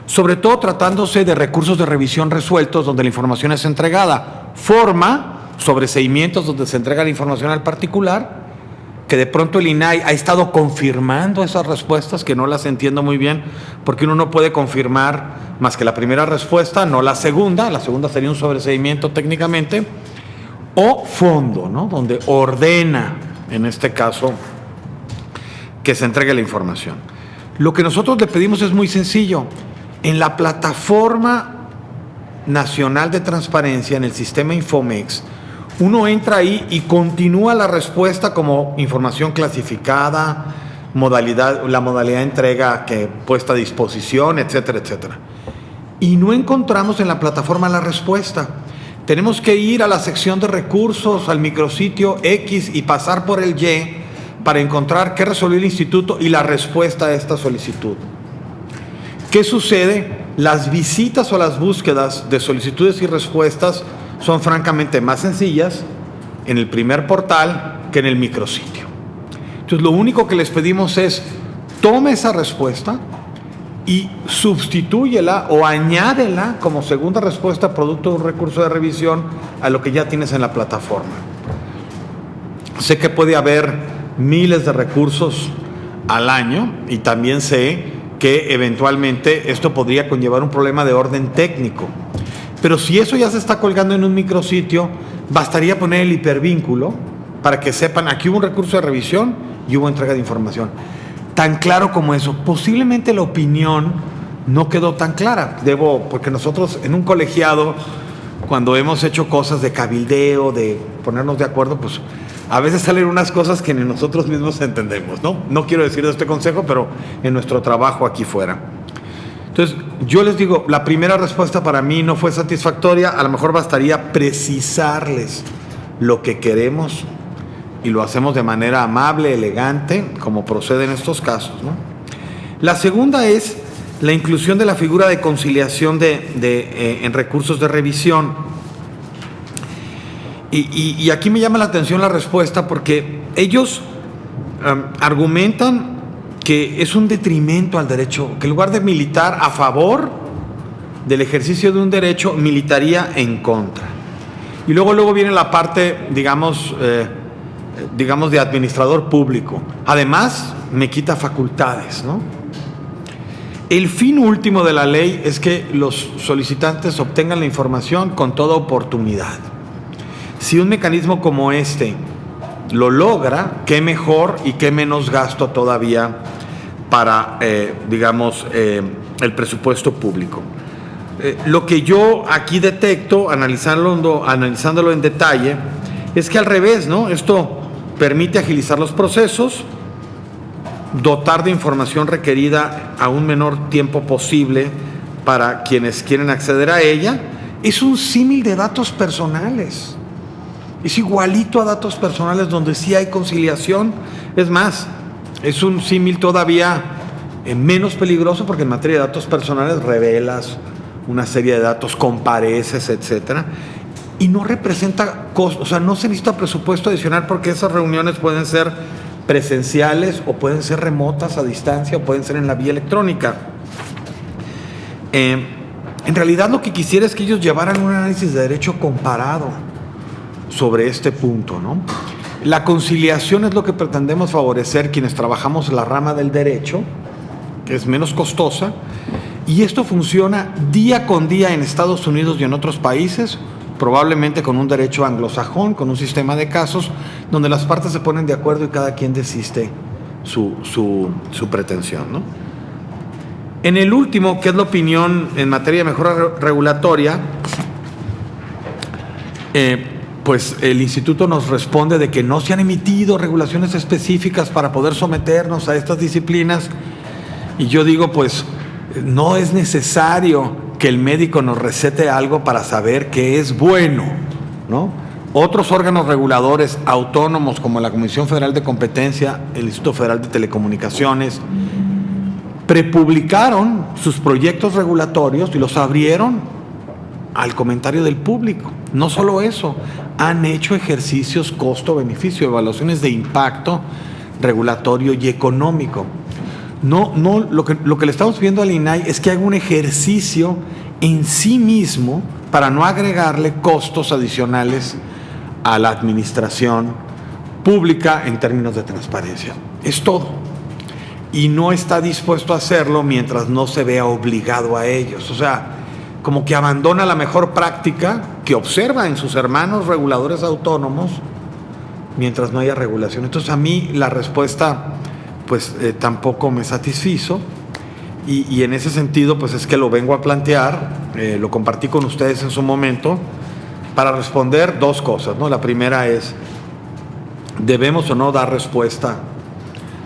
sobre todo tratándose de recursos de revisión resueltos donde la información es entregada. Forma, sobreseimientos donde se entrega la información al particular, que de pronto el INAI ha estado confirmando esas respuestas, que no las entiendo muy bien, porque uno no puede confirmar más que la primera respuesta, no la segunda sería un sobreseimiento técnicamente, o fondo, ¿no? Donde ordena, en este caso, que se entregue la información. Lo que nosotros le pedimos es muy sencillo. En la plataforma nacional de transparencia, en el sistema Infomex, uno entra ahí y continúa la respuesta como información clasificada, la modalidad de entrega que puesta a disposición, etcétera, etcétera. Y no encontramos en la plataforma la respuesta. Tenemos que ir a la sección de recursos, al micrositio X y pasar por el Y para encontrar qué resolvió el instituto y la respuesta a esta solicitud. ¿Qué sucede? Las visitas o las búsquedas de solicitudes y respuestas son francamente más sencillas en el primer portal que en el micrositio. Entonces, lo único que les pedimos es tome esa respuesta y sustitúyela o añádela como segunda respuesta producto de un recurso de revisión a lo que ya tienes en la plataforma. Sé que puede haber miles de recursos al año y también sé que eventualmente esto podría conllevar un problema de orden técnico. Pero si eso ya se está colgando en un micrositio, bastaría poner el hipervínculo para que sepan, aquí hubo un recurso de revisión y hubo entrega de información. Tan claro como eso. Posiblemente la opinión no quedó tan clara. Porque nosotros en un colegiado, cuando hemos hecho cosas de cabildeo, de ponernos de acuerdo, pues a veces salen unas cosas que ni nosotros mismos entendemos, ¿no? No quiero decir de este consejo, pero en nuestro trabajo aquí fuera. Entonces, yo les digo, la primera respuesta para mí no fue satisfactoria. A lo mejor bastaría precisarles lo que queremos y lo hacemos de manera amable, elegante, como procede en estos casos, ¿no? La segunda es la inclusión de la figura de conciliación en recursos de revisión. Y aquí me llama la atención la respuesta porque ellos argumentan que es un detrimento al derecho, que en lugar de militar a favor del ejercicio de un derecho, militaría en contra. Y luego viene la parte, digamos, de administrador público. Además, me quita facultades, ¿no? El fin último de la ley es que los solicitantes obtengan la información con toda oportunidad. Si un mecanismo como este lo logra, qué mejor y qué menos gasto todavía para, el presupuesto público. Lo que yo aquí detecto, analizándolo en detalle, es que al revés, ¿no? Esto permite agilizar los procesos, dotar de información requerida a un menor tiempo posible para quienes quieren acceder a ella. Es un símil de datos personales. Es igualito a datos personales donde sí hay conciliación. Es más, es un símil todavía menos peligroso porque en materia de datos personales revelas una serie de datos, compareces, etcétera, y no representa costo, o sea, no se necesita presupuesto adicional porque esas reuniones pueden ser presenciales o pueden ser remotas a distancia o pueden ser en la vía electrónica. En realidad lo que quisiera es que ellos llevaran un análisis de derecho comparado sobre este punto, ¿no? La conciliación es lo que pretendemos favorecer quienes trabajamos en la rama del derecho, que es menos costosa, y esto funciona día con día en Estados Unidos y en otros países, probablemente con un derecho anglosajón, con un sistema de casos donde las partes se ponen de acuerdo y cada quien desiste su pretensión, ¿no? En el último, que es la opinión en materia de mejora regulatoria, pues el instituto nos responde de que no se han emitido regulaciones específicas para poder someternos a estas disciplinas, y yo digo, pues no es necesario que el médico nos recete algo para saber que es bueno, ¿no? Otros órganos reguladores autónomos como la Comisión Federal de Competencia, el Instituto Federal de Telecomunicaciones, prepublicaron sus proyectos regulatorios y los abrieron al comentario del público. No solo eso, han hecho ejercicios costo-beneficio, evaluaciones de impacto regulatorio y económico. No, lo que le estamos pidiendo al INAI es que haga un ejercicio en sí mismo para no agregarle costos adicionales a la administración pública en términos de transparencia. Es todo. Y no está dispuesto a hacerlo mientras no se vea obligado a ellos. O sea, como que abandona la mejor práctica que observa en sus hermanos reguladores autónomos mientras no haya regulación. Entonces, a mí la respuesta pues tampoco me satisfizo, y en ese sentido pues es que lo vengo a plantear, lo compartí con ustedes en su momento para responder dos cosas, ¿no? La primera es, ¿debemos o no dar respuesta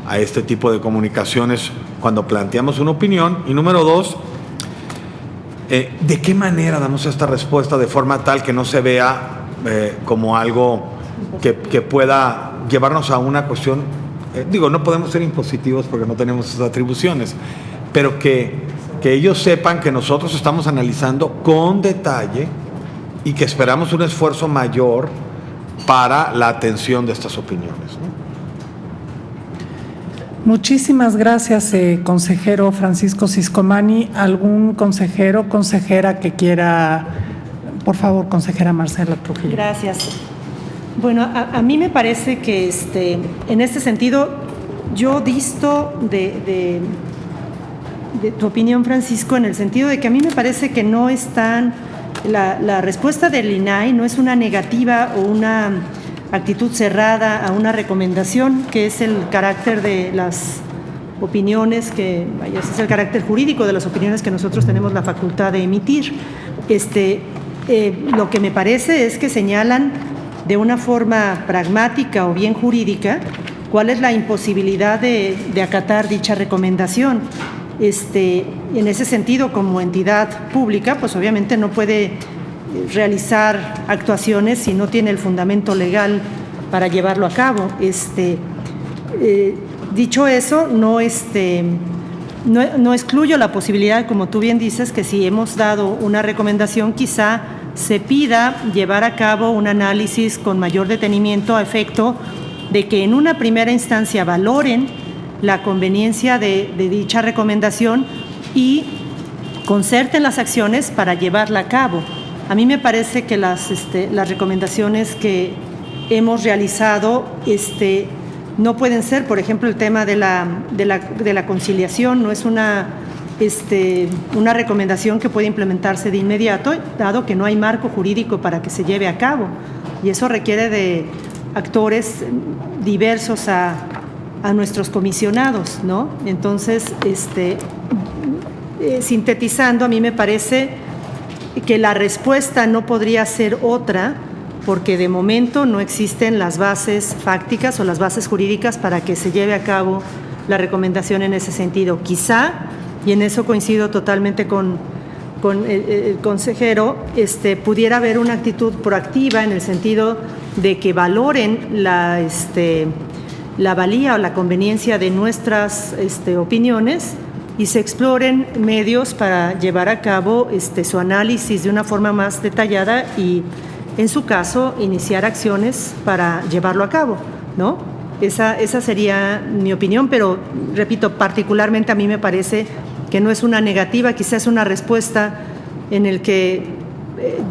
a este tipo de comunicaciones cuando planteamos una opinión? Y número dos, ¿de qué manera damos esta respuesta de forma tal que no se vea como algo que pueda llevarnos a una cuestión? No podemos ser impositivos porque no tenemos esas atribuciones, pero que ellos sepan que nosotros estamos analizando con detalle y que esperamos un esfuerzo mayor para la atención de estas opiniones, ¿no? Muchísimas gracias, consejero Francisco Ciscomani. ¿Algún consejero o consejera que quiera? Por favor, consejera Marcela Trujillo. Gracias. Bueno, a mí me parece que en este sentido yo disto de tu opinión, Francisco, en el sentido de que a mí me parece que no están, la respuesta del INAI no es una negativa o una actitud cerrada a una recomendación, que es el carácter de las opiniones, ese es el carácter jurídico de las opiniones que nosotros tenemos la facultad de emitir. Lo que me parece es que señalan de una forma pragmática o bien jurídica cuál es la imposibilidad de acatar dicha recomendación. En ese sentido, como entidad pública, pues obviamente no puede realizar actuaciones si no tiene el fundamento legal para llevarlo a cabo. Dicho eso, no excluyo la posibilidad, como tú bien dices, que si hemos dado una recomendación, quizá se pida llevar a cabo un análisis con mayor detenimiento a efecto de que en una primera instancia valoren la conveniencia de dicha recomendación y concerten las acciones para llevarla a cabo. A mí me parece que las recomendaciones que hemos realizado no pueden ser, por ejemplo, el tema de la conciliación no es una recomendación que puede implementarse de inmediato, dado que no hay marco jurídico para que se lleve a cabo. Y eso requiere de actores diversos a nuestros comisionados, ¿no? Entonces, sintetizando, a mí me parece que la respuesta no podría ser otra, porque de momento no existen las bases fácticas o las bases jurídicas para que se lleve a cabo la recomendación en ese sentido. Quizá, y en eso coincido totalmente con el consejero, pudiera haber una actitud proactiva en el sentido de que valoren la valía o la conveniencia de nuestras opiniones y se exploren medios para llevar a cabo su análisis de una forma más detallada y, en su caso, iniciar acciones para llevarlo a cabo, ¿no? Esa sería mi opinión, pero, repito, particularmente a mí me parece que no es una negativa, quizás es una respuesta en el que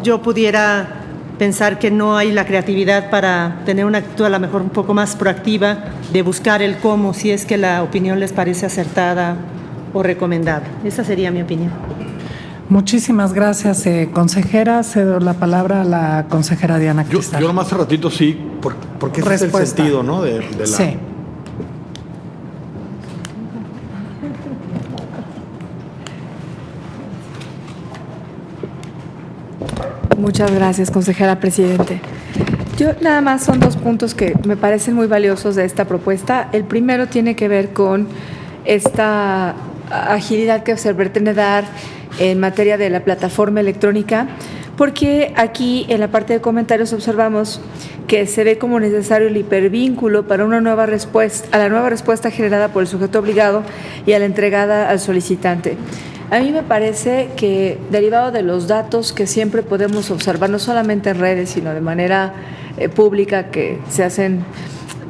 yo pudiera pensar que no hay la creatividad para tener una actitud a lo mejor un poco más proactiva de buscar el cómo, si es que la opinión les parece acertada o recomendable. Esa sería mi opinión. Muchísimas gracias, consejera. Cedo la palabra a la consejera Diana Cristal. Yo nomás hace ratito sí, porque ese Respuesta. es el sentido, ¿no? De la... Sí. Muchas gracias, consejera presidente. Yo nada más son 2 puntos que me parecen muy valiosos de esta propuesta. El primero tiene que ver con esta agilidad que se pretende dar en materia de la plataforma electrónica, porque aquí en la parte de comentarios observamos que se ve como necesario el hipervínculo para una nueva respuesta, a la nueva respuesta generada por el sujeto obligado y a la entregada al solicitante. A mí me parece que, derivado de los datos que siempre podemos observar, no solamente en redes, sino de manera pública, que se hacen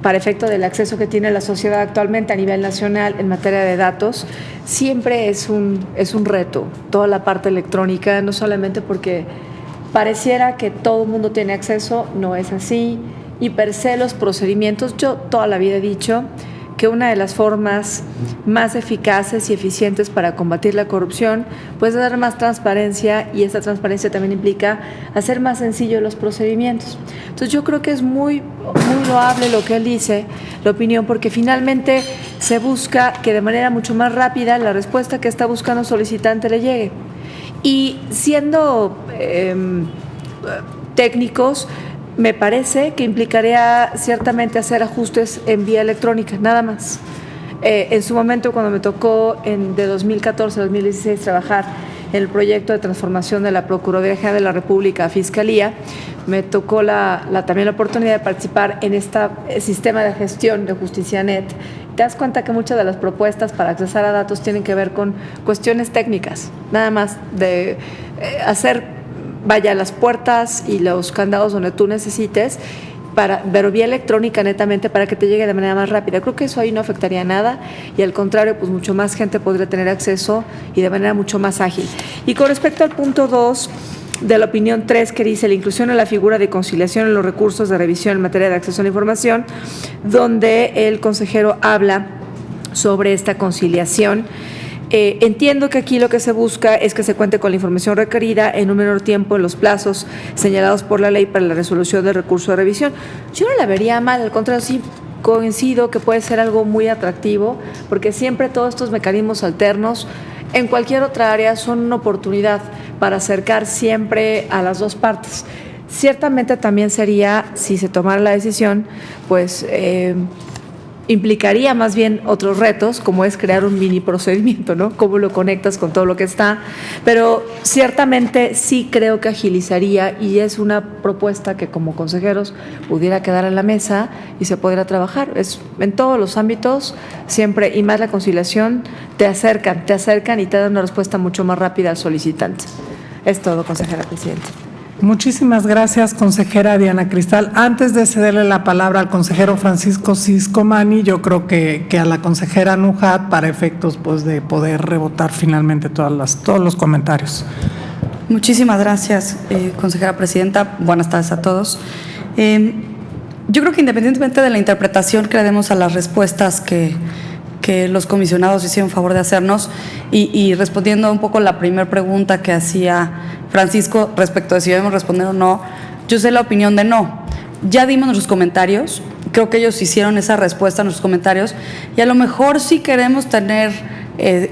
para efecto del acceso que tiene la sociedad actualmente a nivel nacional en materia de datos, siempre es un reto toda la parte electrónica, no solamente porque pareciera que todo el mundo tiene acceso, no es así, y per se los procedimientos, yo toda la vida he dicho que una de las formas más eficaces y eficientes para combatir la corrupción pues es dar más transparencia, y esta transparencia también implica hacer más sencillos los procedimientos. Entonces yo creo que es muy loable lo que él dice, la opinión, porque finalmente se busca que de manera mucho más rápida la respuesta que está buscando el solicitante le llegue. Y siendo técnicos, me parece que implicaría ciertamente hacer ajustes en vía electrónica, nada más. En su momento, cuando me tocó de 2014 a 2016 trabajar en el proyecto de transformación de la Procuraduría General de la República a Fiscalía, me tocó también la oportunidad de participar en este sistema de gestión de JusticiaNet. Te das cuenta que muchas de las propuestas para accesar a datos tienen que ver con cuestiones técnicas, nada más de hacer las puertas y los candados donde tú necesites, pero vía electrónica netamente para que te llegue de manera más rápida. Creo que eso ahí no afectaría nada y al contrario, pues mucho más gente podría tener acceso y de manera mucho más ágil. Y con respecto al punto 2 de la opinión 3, que dice la inclusión de la figura de conciliación en los recursos de revisión en materia de acceso a la información, donde el consejero habla sobre esta conciliación. Entiendo que aquí lo que se busca es que se cuente con la información requerida en un menor tiempo en los plazos señalados por la ley para la resolución del recurso de revisión. Yo no la vería mal, al contrario, sí coincido que puede ser algo muy atractivo, porque siempre todos estos mecanismos alternos en cualquier otra área son una oportunidad para acercar siempre a las dos partes. Ciertamente también sería, si se tomara la decisión, pues implicaría más bien otros retos, como es crear un mini procedimiento, ¿no? Cómo lo conectas con todo lo que está, pero ciertamente sí creo que agilizaría, y es una propuesta que como consejeros pudiera quedar en la mesa y se podrá trabajar. Es en todos los ámbitos, siempre, y más la conciliación, te acercan y te dan una respuesta mucho más rápida al solicitante. Es todo, consejera presidenta. Muchísimas gracias, consejera Diana Cristal. Antes de cederle la palabra al consejero Francisco Siscomani, yo creo que a la consejera Nujat, para efectos pues, de poder rebotar finalmente todos los comentarios. Muchísimas gracias, consejera presidenta. Buenas tardes a todos. Yo creo que independientemente de la interpretación que le demos a las respuestas que los comisionados hicieron favor de hacernos y respondiendo un poco la primera pregunta que hacía Francisco respecto de si debemos responder o no, yo sé la opinión de no. Ya dimos nuestros comentarios, creo que ellos hicieron esa respuesta a nuestros comentarios y a lo mejor si queremos tener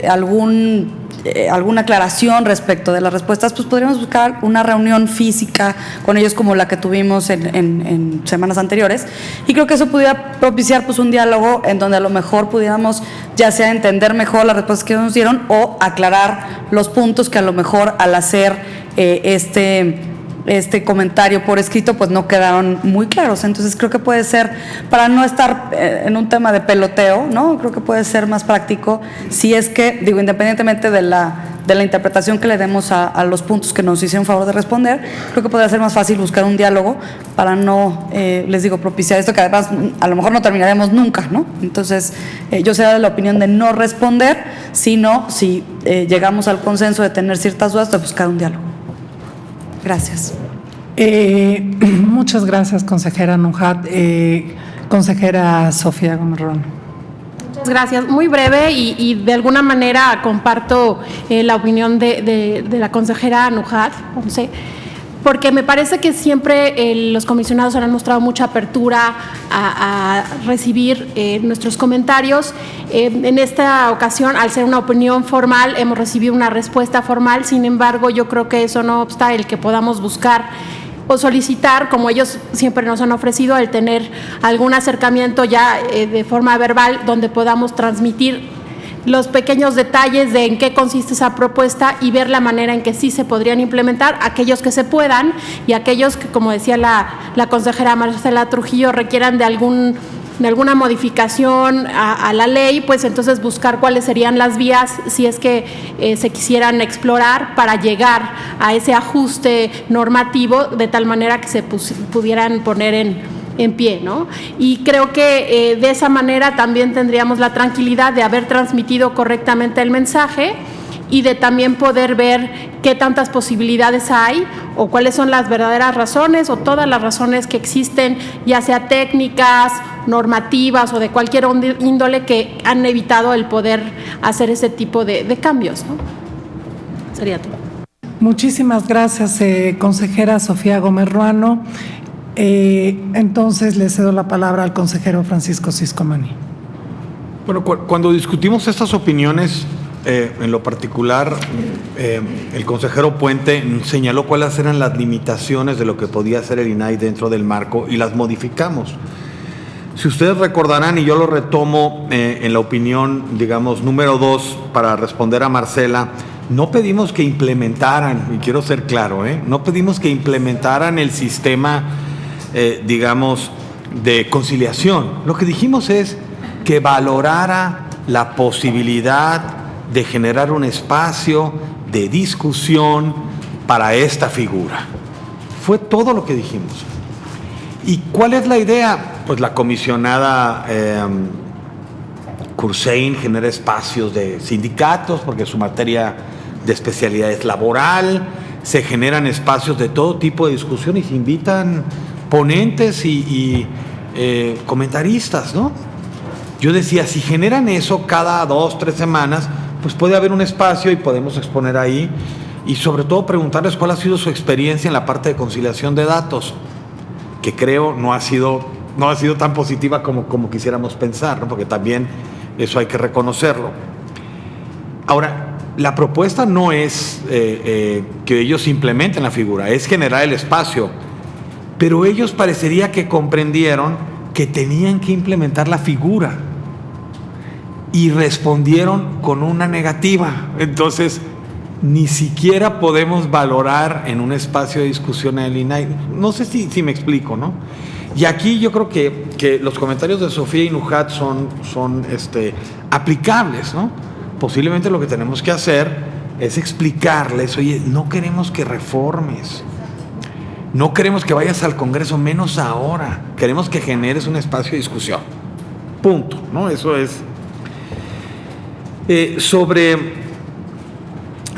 alguna aclaración respecto de las respuestas, pues podríamos buscar una reunión física con ellos como la que tuvimos en semanas anteriores y creo que eso pudiera propiciar pues un diálogo en donde a lo mejor pudiéramos ya sea entender mejor las respuestas que nos dieron o aclarar los puntos que a lo mejor al hacer este comentario por escrito pues no quedaron muy claros. Entonces creo que puede ser, para no estar en un tema de peloteo, ¿no? Creo que puede ser más práctico si es que, digo, independientemente de la interpretación que le demos a los puntos que nos hicieron favor de responder, creo que podría ser más fácil buscar un diálogo para no, les digo, propiciar esto que además a lo mejor no terminaremos nunca, ¿no? Entonces yo sería de la opinión de no responder, sino si llegamos al consenso de tener ciertas dudas, de buscar un diálogo. Gracias. Muchas gracias, consejera Nujat. Consejera Sofía Gómez Ruano. Muchas gracias. Muy breve y de alguna manera comparto la opinión de la consejera Nujat, porque me parece que siempre los comisionados han mostrado mucha apertura a recibir nuestros comentarios. En esta ocasión, al ser una opinión formal, hemos recibido una respuesta formal. Sin embargo, yo creo que eso no obsta el que podamos buscar o solicitar, como ellos siempre nos han ofrecido, el tener algún acercamiento ya de forma verbal donde podamos transmitir los pequeños detalles de en qué consiste esa propuesta y ver la manera en que sí se podrían implementar, aquellos que se puedan y aquellos que, como decía la consejera Marcela Trujillo, requieran de alguna modificación a la ley, pues entonces buscar cuáles serían las vías si es que se quisieran explorar para llegar a ese ajuste normativo de tal manera que se pudieran poner en pie, ¿no? Y creo que de esa manera también tendríamos la tranquilidad de haber transmitido correctamente el mensaje y de también poder ver qué tantas posibilidades hay o cuáles son las verdaderas razones o todas las razones que existen, ya sea técnicas, normativas o de cualquier índole que han evitado el poder hacer ese tipo de cambios, ¿no? Sería todo. Muchísimas gracias, consejera Sofía Gómez Ruano. Entonces le cedo la palabra al consejero Francisco Siscomani. Bueno, cuando discutimos estas opiniones, en lo particular, el consejero Puente señaló cuáles eran las limitaciones de lo que podía hacer el INAI dentro del marco y las modificamos. Si ustedes recordarán, y yo lo retomo en la opinión, digamos, número 2, para responder a Marcela, no pedimos que implementaran, y quiero ser claro, no pedimos que implementaran el sistema, digamos, de conciliación. Lo que dijimos es que valorara la posibilidad de generar un espacio de discusión para esta figura. Fue todo lo que dijimos. ¿Y cuál es la idea? Pues la comisionada Cursein genera espacios de sindicatos, porque su materia de especialidad es laboral, se generan espacios de todo tipo de discusión y se invitan ponentes y comentaristas, ¿no? Yo decía, si generan eso cada 2, 3 semanas, pues puede haber un espacio y podemos exponer ahí y sobre todo preguntarles cuál ha sido su experiencia en la parte de conciliación de datos, que creo no ha sido tan positiva como quisiéramos pensar, ¿no? Porque también eso hay que reconocerlo. Ahora, la propuesta no es que ellos implementen la figura, es generar el espacio, pero ellos parecería que comprendieron que tenían que implementar la figura y respondieron con una negativa. Entonces, ni siquiera podemos valorar en un espacio de discusión en el INAI. No sé si me explico, ¿no? Y aquí yo creo que los comentarios de Sofía y Nujat son aplicables, ¿no? Posiblemente lo que tenemos que hacer es explicarles, oye, no queremos que reformes. No queremos que vayas al Congreso, menos ahora. Queremos que generes un espacio de discusión. Punto, ¿no? Eso es. Sobre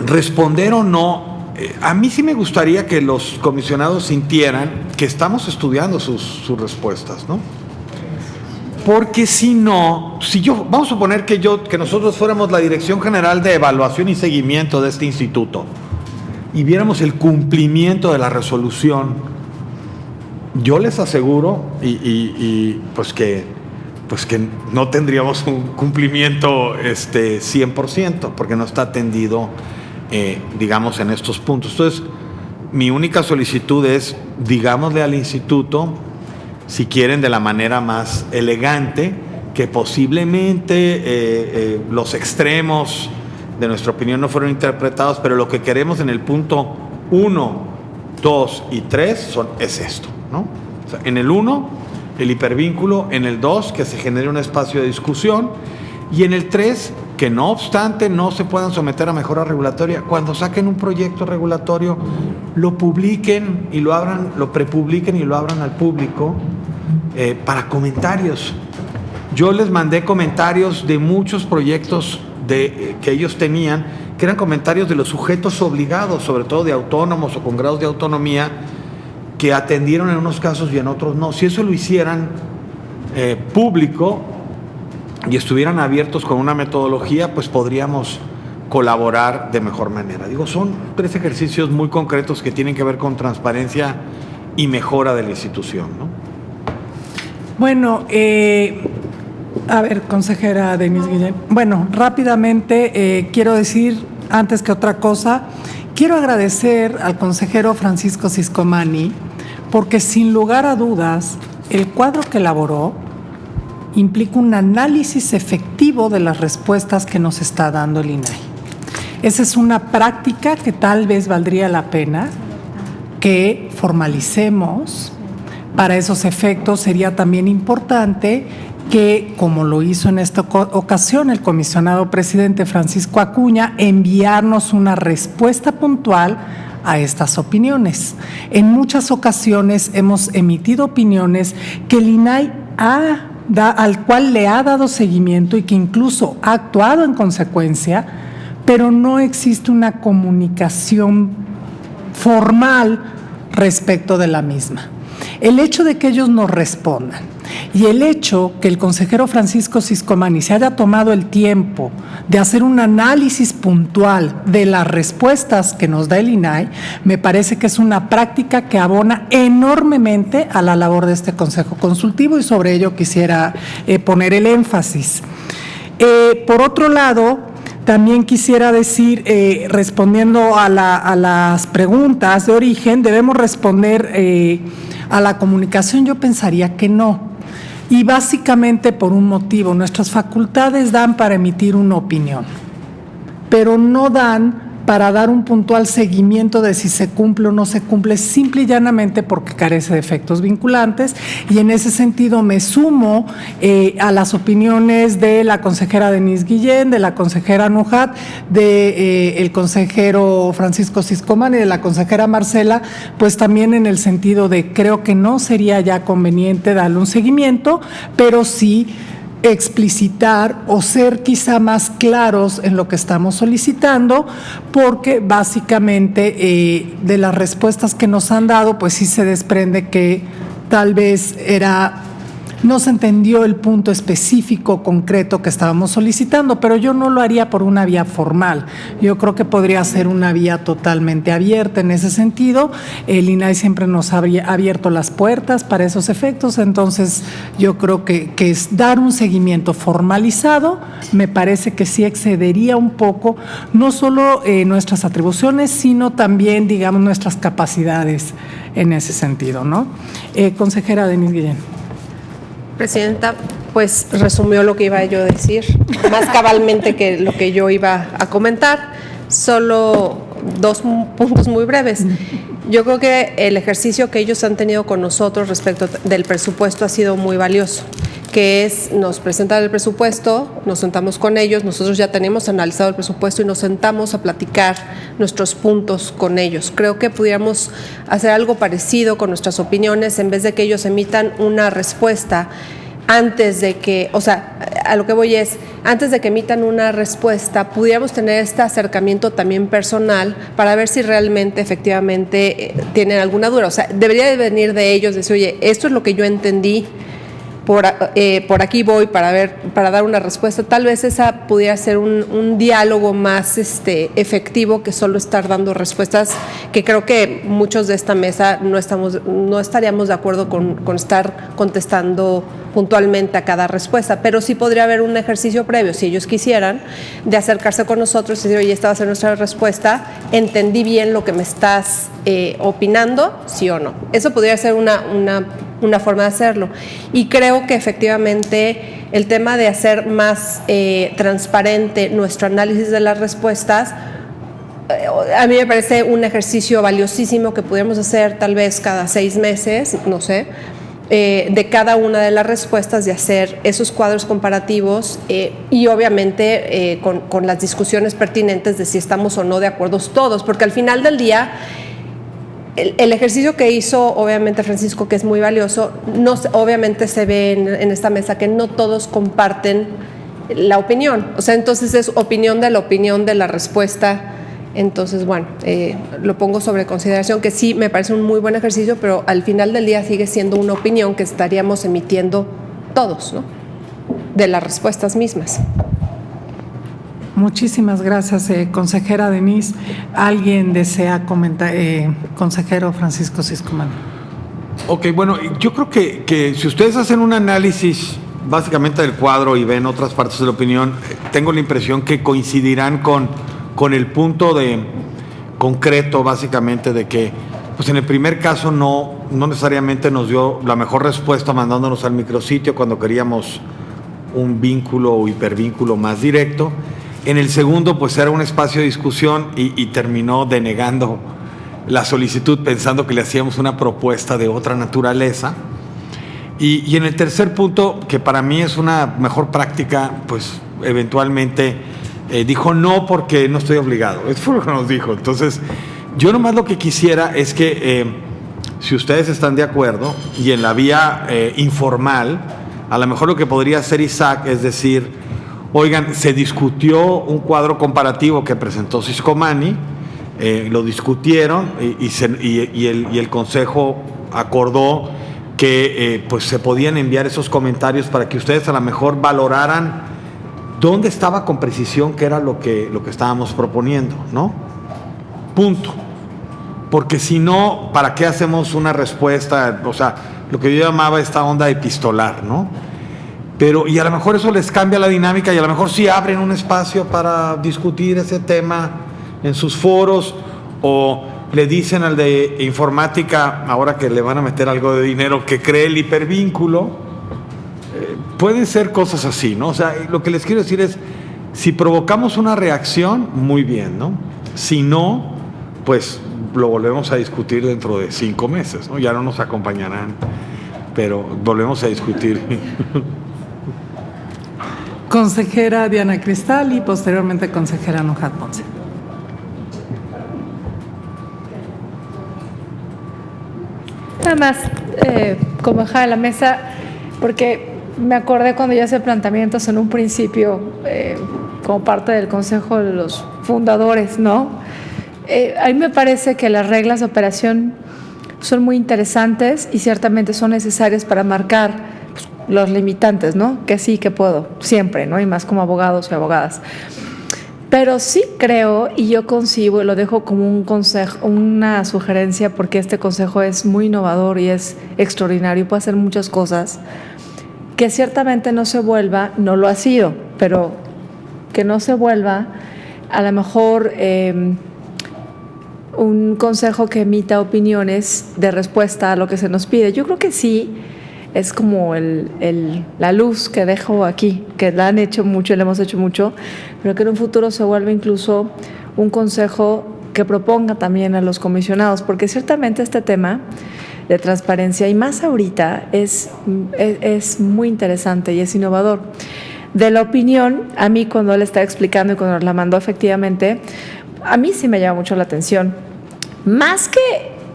responder o no, a mí sí me gustaría que los comisionados sintieran que estamos estudiando sus respuestas, ¿no? Porque si no, vamos a suponer que nosotros fuéramos la Dirección General de Evaluación y Seguimiento de este instituto y viéramos el cumplimiento de la resolución, yo les aseguro pues que no tendríamos un cumplimiento 100%, porque no está atendido, digamos, en estos puntos. Entonces, mi única solicitud es, digámosle al instituto, si quieren de la manera más elegante, que posiblemente los extremos de nuestra opinión no fueron interpretados, pero lo que queremos en el punto 1, 2 y 3 es esto, ¿no? O sea, en el 1, el hipervínculo; en el 2, que se genere un espacio de discusión; y en el 3, que no obstante no se puedan someter a mejora regulatoria, cuando saquen un proyecto regulatorio, lo publiquen y lo abran, lo prepubliquen y lo abran al público para comentarios. Yo les mandé comentarios de muchos proyectos que ellos tenían, que eran comentarios de los sujetos obligados, sobre todo de autónomos o con grados de autonomía, que atendieron en unos casos y en otros no. Si eso lo hicieran público y estuvieran abiertos con una metodología, pues podríamos colaborar de mejor manera. Digo, son 3 ejercicios muy concretos que tienen que ver con transparencia y mejora de la institución, ¿no? Bueno, a ver, consejera Denise Guillén. Bueno, rápidamente quiero decir, antes que otra cosa, quiero agradecer al consejero Francisco Siscomani, porque sin lugar a dudas, el cuadro que elaboró implica un análisis efectivo de las respuestas que nos está dando el INAI. Esa es una práctica que tal vez valdría la pena que formalicemos. Para esos efectos sería también importante que, como lo hizo en esta ocasión el comisionado presidente Francisco Acuña, enviarnos una respuesta puntual a estas opiniones. En muchas ocasiones hemos emitido opiniones que el INAI al cual le ha dado seguimiento y que incluso ha actuado en consecuencia, pero no existe una comunicación formal respecto de la misma. El hecho de que ellos nos respondan y el hecho que el consejero Francisco Siscomani se haya tomado el tiempo de hacer un análisis puntual de las respuestas que nos da el INAI, me parece que es una práctica que abona enormemente a la labor de este Consejo Consultivo, y sobre ello quisiera poner el énfasis. Por otro lado, también quisiera decir, respondiendo a las preguntas de origen, debemos responder a la comunicación. Yo pensaría que no, y básicamente por un motivo: nuestras facultades dan para emitir una opinión, pero no dan para dar un puntual seguimiento de si se cumple o no se cumple, simple y llanamente porque carece de efectos vinculantes. Y en ese sentido me sumo a las opiniones de la consejera Denise Guillén, de la consejera Nujat, del consejero Francisco Siscomani y de la consejera Marcela, pues también en el sentido de creo que no sería ya conveniente darle un seguimiento, pero sí explicitar o ser quizá más claros en lo que estamos solicitando, porque básicamente de las respuestas que nos han dado, pues sí se desprende que tal vez no se entendió el punto específico, concreto que estábamos solicitando, pero yo no lo haría por una vía formal. Yo creo que podría ser una vía totalmente abierta en ese sentido. El INAI siempre nos ha abierto las puertas para esos efectos, entonces yo creo que es dar un seguimiento formalizado. Me parece que sí excedería un poco, no solo nuestras atribuciones, sino también, digamos, nuestras capacidades en ese sentido, ¿no? Consejera Denise Guillén. Presidenta, pues resumió lo que iba yo a decir, más cabalmente que lo que yo iba a comentar. Solo dos puntos muy breves. Yo creo que el ejercicio que ellos han tenido con nosotros respecto del presupuesto ha sido muy valioso, que es, nos presentan el presupuesto, nos sentamos con ellos, nosotros ya tenemos analizado el presupuesto y nos sentamos a platicar nuestros puntos con ellos. Creo que pudiéramos hacer algo parecido con nuestras opiniones, en vez de que ellos emitan una respuesta antes de que, o sea, a lo que voy es, antes de que emitan una respuesta, pudiéramos tener este acercamiento también personal para ver si realmente, efectivamente, tienen alguna duda. O sea, debería de venir de ellos, decir, oye, esto es lo que yo entendí, por aquí voy para dar una respuesta. Tal vez esa pudiera ser un diálogo más efectivo que solo estar dando respuestas, que creo que muchos de esta mesa no estaríamos de acuerdo con estar contestando puntualmente a cada respuesta, pero sí podría haber un ejercicio previo, si ellos quisieran, de acercarse con nosotros y decir, oye, esta va a ser nuestra respuesta, entendí bien lo que me estás opinando, sí o no. Eso podría ser una forma de hacerlo. Y creo que efectivamente el tema de hacer más transparente nuestro análisis de las respuestas, a mí me parece un ejercicio valiosísimo que pudiéramos hacer tal vez cada 6 meses, no sé, de cada una de las respuestas, de hacer esos cuadros comparativos y obviamente con las discusiones pertinentes de si estamos o no de acuerdo todos, porque al final del día el ejercicio que hizo obviamente Francisco, que es muy valioso, obviamente se ve en esta mesa que no todos comparten la opinión, o sea, entonces es opinión de la respuesta. Entonces, bueno, lo pongo sobre consideración, que sí me parece un muy buen ejercicio, pero al final del día sigue siendo una opinión que estaríamos emitiendo todos, ¿no? De las respuestas mismas. Muchísimas gracias, consejera Denise. ¿Alguien desea comentar? Consejero Francisco Siscomani. Ok, bueno, yo creo que si ustedes hacen un análisis básicamente del cuadro y ven otras partes de la opinión, tengo la impresión que coincidirán con el punto de concreto, básicamente, de que pues en el primer caso no necesariamente nos dio la mejor respuesta mandándonos al micrositio cuando queríamos un vínculo o hipervínculo más directo. En el segundo, pues era un espacio de discusión y terminó denegando la solicitud pensando que le hacíamos una propuesta de otra naturaleza. Y en el tercer punto, que para mí es una mejor práctica, pues eventualmente dijo no porque no estoy obligado. Eso fue lo que nos dijo. Entonces, yo nomás lo que quisiera es que si ustedes están de acuerdo y en la vía informal, a lo mejor lo que podría hacer Isaac es decir, oigan, se discutió un cuadro comparativo que presentó Siscomani, lo discutieron y el Consejo acordó que pues se podían enviar esos comentarios para que ustedes a lo mejor valoraran dónde estaba con precisión qué era lo que estábamos proponiendo, ¿no? Punto. Porque si no, ¿para qué hacemos una respuesta? O sea, lo que yo llamaba esta onda epistolar, ¿no? Pero, y a lo mejor eso les cambia la dinámica y a lo mejor sí abren un espacio para discutir ese tema en sus foros, o le dicen al de informática, ahora que le van a meter algo de dinero, que cree el hipervínculo. Pueden ser cosas así, ¿no? O sea, lo que les quiero decir es, si provocamos una reacción, muy bien, ¿no? Si no, pues lo volvemos a discutir dentro de 5 meses, ¿no? Ya no nos acompañarán, pero volvemos a discutir. Consejera Diana Cristal y posteriormente consejera Nujat Ponce. Nada más, como bajar de la mesa, porque me acordé cuando yo hice planteamientos en un principio como parte del Consejo de los Fundadores, ¿no? A mí me parece que las reglas de operación son muy interesantes y ciertamente son necesarias para marcar pues, los limitantes, ¿no? Que sí, que puedo, siempre, ¿no? Y más como abogados y abogadas. Pero sí creo, y yo concibo, y lo dejo como un consejo, una sugerencia, porque este consejo es muy innovador y es extraordinario, puede hacer muchas cosas, que ciertamente no se vuelva, no lo ha sido, pero que no se vuelva a lo mejor un consejo que emita opiniones de respuesta a lo que se nos pide. Yo creo que sí, es como la luz que dejo aquí, que la han hecho mucho, le hemos hecho mucho, pero que en un futuro se vuelve incluso un consejo que proponga también a los comisionados, porque ciertamente este tema de transparencia, y más ahorita, es muy interesante y es innovador. De la opinión, a mí cuando él está explicando y cuando la mandó efectivamente, a mí sí me llama mucho la atención. Más que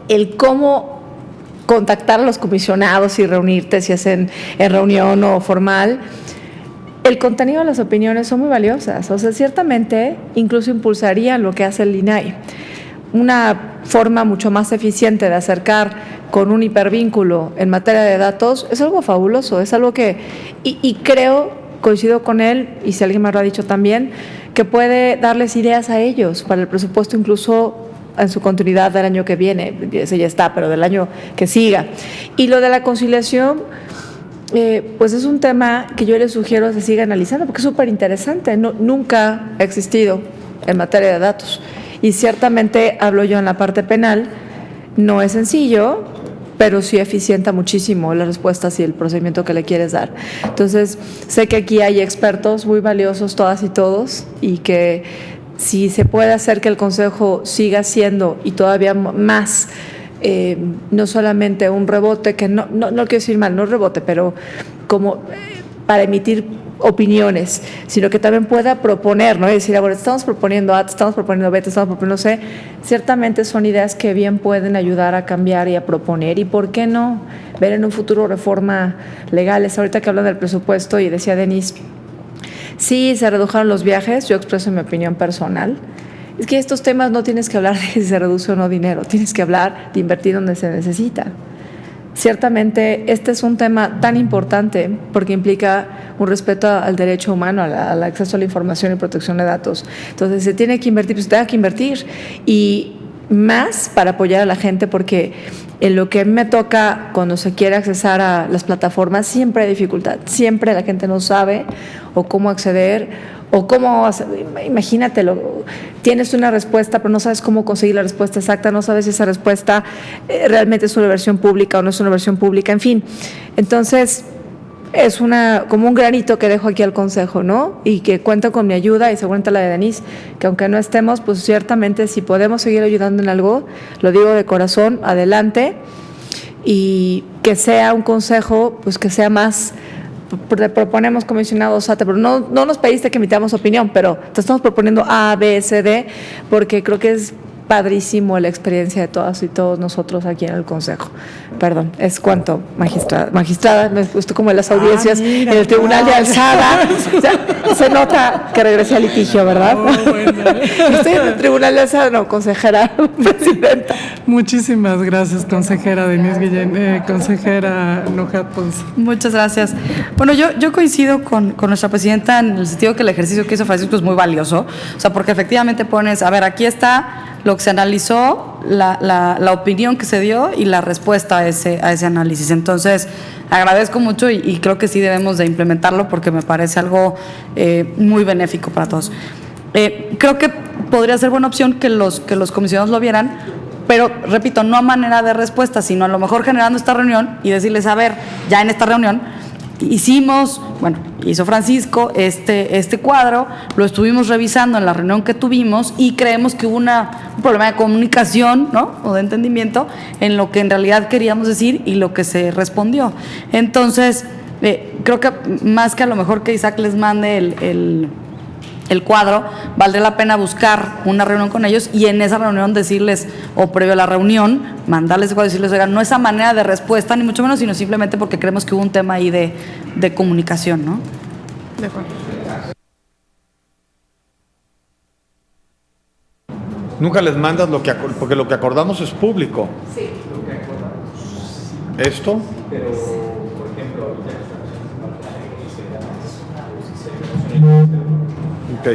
el cómo contactar a los comisionados y reunirte, si es en reunión o formal, el contenido de las opiniones son muy valiosas. O sea, ciertamente incluso impulsarían lo que hace el INAI. Una forma mucho más eficiente de acercar con un hipervínculo en materia de datos es algo fabuloso, es algo que, y creo, coincido con él, y si alguien me lo ha dicho también, que puede darles ideas a ellos para el presupuesto incluso en su continuidad del año que viene, ese ya está, pero del año que siga. Y lo de la conciliación, pues es un tema que yo les sugiero que se siga analizando, porque es súper interesante, nunca ha existido en materia de datos. Y ciertamente, hablo yo en la parte penal, no es sencillo, pero sí eficienta muchísimo las respuestas y el procedimiento que le quieres dar. Entonces, sé que aquí hay expertos muy valiosos, todas y todos, y que si se puede hacer que el Consejo siga siendo, y todavía más, no solamente un rebote, que no quiero decir mal, no rebote, pero como para emitir opiniones, sino que también pueda proponer, ¿no? Y decir, bueno, estamos proponiendo A, estamos proponiendo B, estamos proponiendo C, ciertamente son ideas que bien pueden ayudar a cambiar y a proponer, y por qué no ver en un futuro reforma legales. Ahorita que hablan del presupuesto, y decía Denise, sí, se redujeron los viajes, yo expreso mi opinión personal, es que estos temas no tienes que hablar de si se reduce o no dinero, tienes que hablar de invertir donde se necesita. Ciertamente, este es un tema tan importante porque implica un respeto al derecho humano, al acceso a la información y protección de datos. Entonces, se tiene que invertir, pues se tiene que invertir. Y más para apoyar a la gente, porque en lo que a mí me toca cuando se quiere accesar a las plataformas, siempre hay dificultad. Siempre la gente no sabe o cómo acceder, o cómo, imagínatelo, tienes una respuesta, pero no sabes cómo conseguir la respuesta exacta, no sabes si esa respuesta realmente es una versión pública o no es una versión pública, en fin. Entonces, es como un granito que dejo aquí al Consejo, ¿no? Y que cuenta con mi ayuda, y seguramente la de Denise, que aunque no estemos, pues ciertamente si podemos seguir ayudando en algo, lo digo de corazón, adelante, y que sea un Consejo, pues que sea más. Proponemos comisionados ATE, pero no nos pediste que emitamos opinión, pero te estamos proponiendo A, B, C, D, porque creo que es padrísimo la experiencia de todas y todos nosotros aquí en el Consejo. Perdón, es cuanto, magistrada, me gustó como en las audiencias en el Tribunal de Alzada. O sea, se nota que regresé al litigio, ¿verdad? Estoy en el Tribunal de Alzada, no, consejera, presidenta. Muchísimas gracias, consejera Denise Guillén, consejera Nujat Ponce. Muchas gracias. Bueno, yo coincido con nuestra presidenta en el sentido que el ejercicio que hizo Francisco es muy valioso, o sea, porque efectivamente pones, a ver, aquí está lo que se analizó, la opinión que se dio y la respuesta a ese análisis. Entonces, agradezco mucho y creo que sí debemos de implementarlo porque me parece algo muy benéfico para todos. Creo que podría ser buena opción que los comisionados lo vieran, pero repito, no a manera de respuesta, sino a lo mejor generando esta reunión y decirles, a ver, ya en esta reunión hizo Francisco este cuadro, lo estuvimos revisando en la reunión que tuvimos y creemos que hubo un problema de comunicación, ¿no? O de entendimiento en lo que en realidad queríamos decir y lo que se respondió. Entonces, creo que más que a lo mejor que Isaac les mande el cuadro, valdría la pena buscar una reunión con ellos y en esa reunión decirles, o previo a la reunión, mandarles el cuadro y decirles, oigan, no esa manera de respuesta, ni mucho menos, sino simplemente porque creemos que hubo un tema ahí de comunicación, ¿no? De acuerdo. Nunca les mandas porque lo que acordamos es público. Sí. ¿Esto? Pero, por ejemplo, Ok.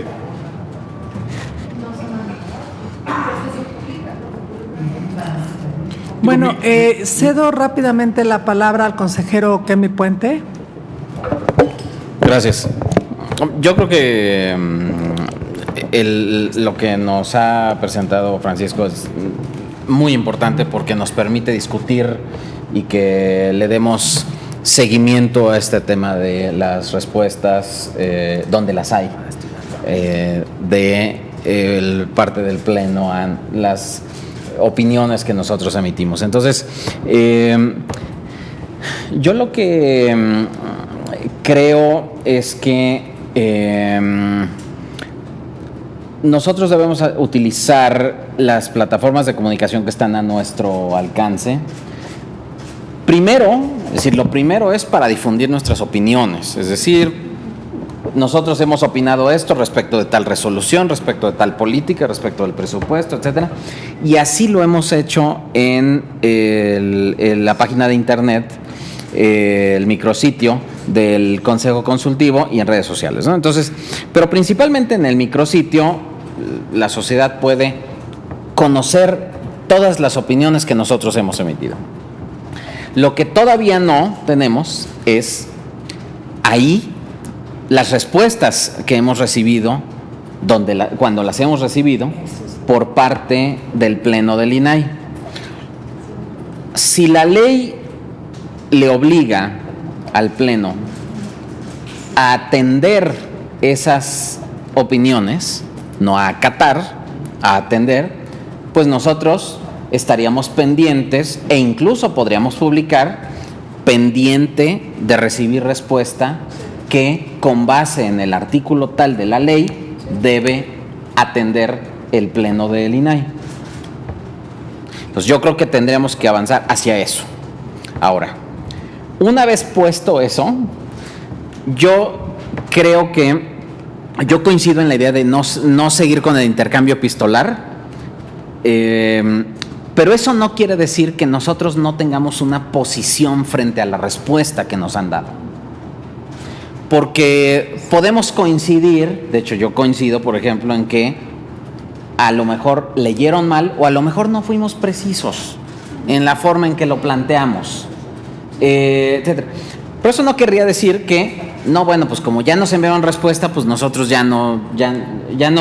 Bueno, cedo rápidamente la palabra al consejero Kemi Puente. Gracias. Yo creo que lo que nos ha presentado Francisco es muy importante porque nos permite discutir y que le demos seguimiento a este tema de las respuestas, donde las hay, de parte del Pleno a las opiniones que nosotros emitimos. Entonces, yo lo que creo es que nosotros debemos utilizar las plataformas de comunicación que están a nuestro alcance. Primero, es decir, lo primero es para difundir nuestras opiniones, es decir, nosotros hemos opinado esto respecto de tal resolución, respecto de tal política, respecto del presupuesto, etcétera, y así lo hemos hecho en la página de internet, el micrositio del Consejo Consultivo y en redes sociales, ¿no? Entonces, pero principalmente en el micrositio, la sociedad puede conocer todas las opiniones que nosotros hemos emitido. Lo que todavía no tenemos es ahí las respuestas que hemos recibido, cuando las hemos recibido por parte del Pleno del INAI. Si la ley le obliga al Pleno a atender esas opiniones, no a acatar, a atender, pues nosotros estaríamos pendientes e incluso podríamos publicar pendiente de recibir respuesta que con base en el artículo tal de la ley debe atender el Pleno del INAI. Entonces yo creo que tendríamos que avanzar hacia eso. Ahora, una vez puesto eso, yo creo que yo coincido en la idea de no seguir con el intercambio epistolar, pero eso no quiere decir que nosotros no tengamos una posición frente a la respuesta que nos han dado. Porque podemos coincidir, de hecho yo coincido, por ejemplo, en que a lo mejor leyeron mal o a lo mejor no fuimos precisos en la forma en que lo planteamos, etcétera. Pero eso no querría decir que, no, bueno, pues como ya nos enviaron respuesta, pues nosotros ya no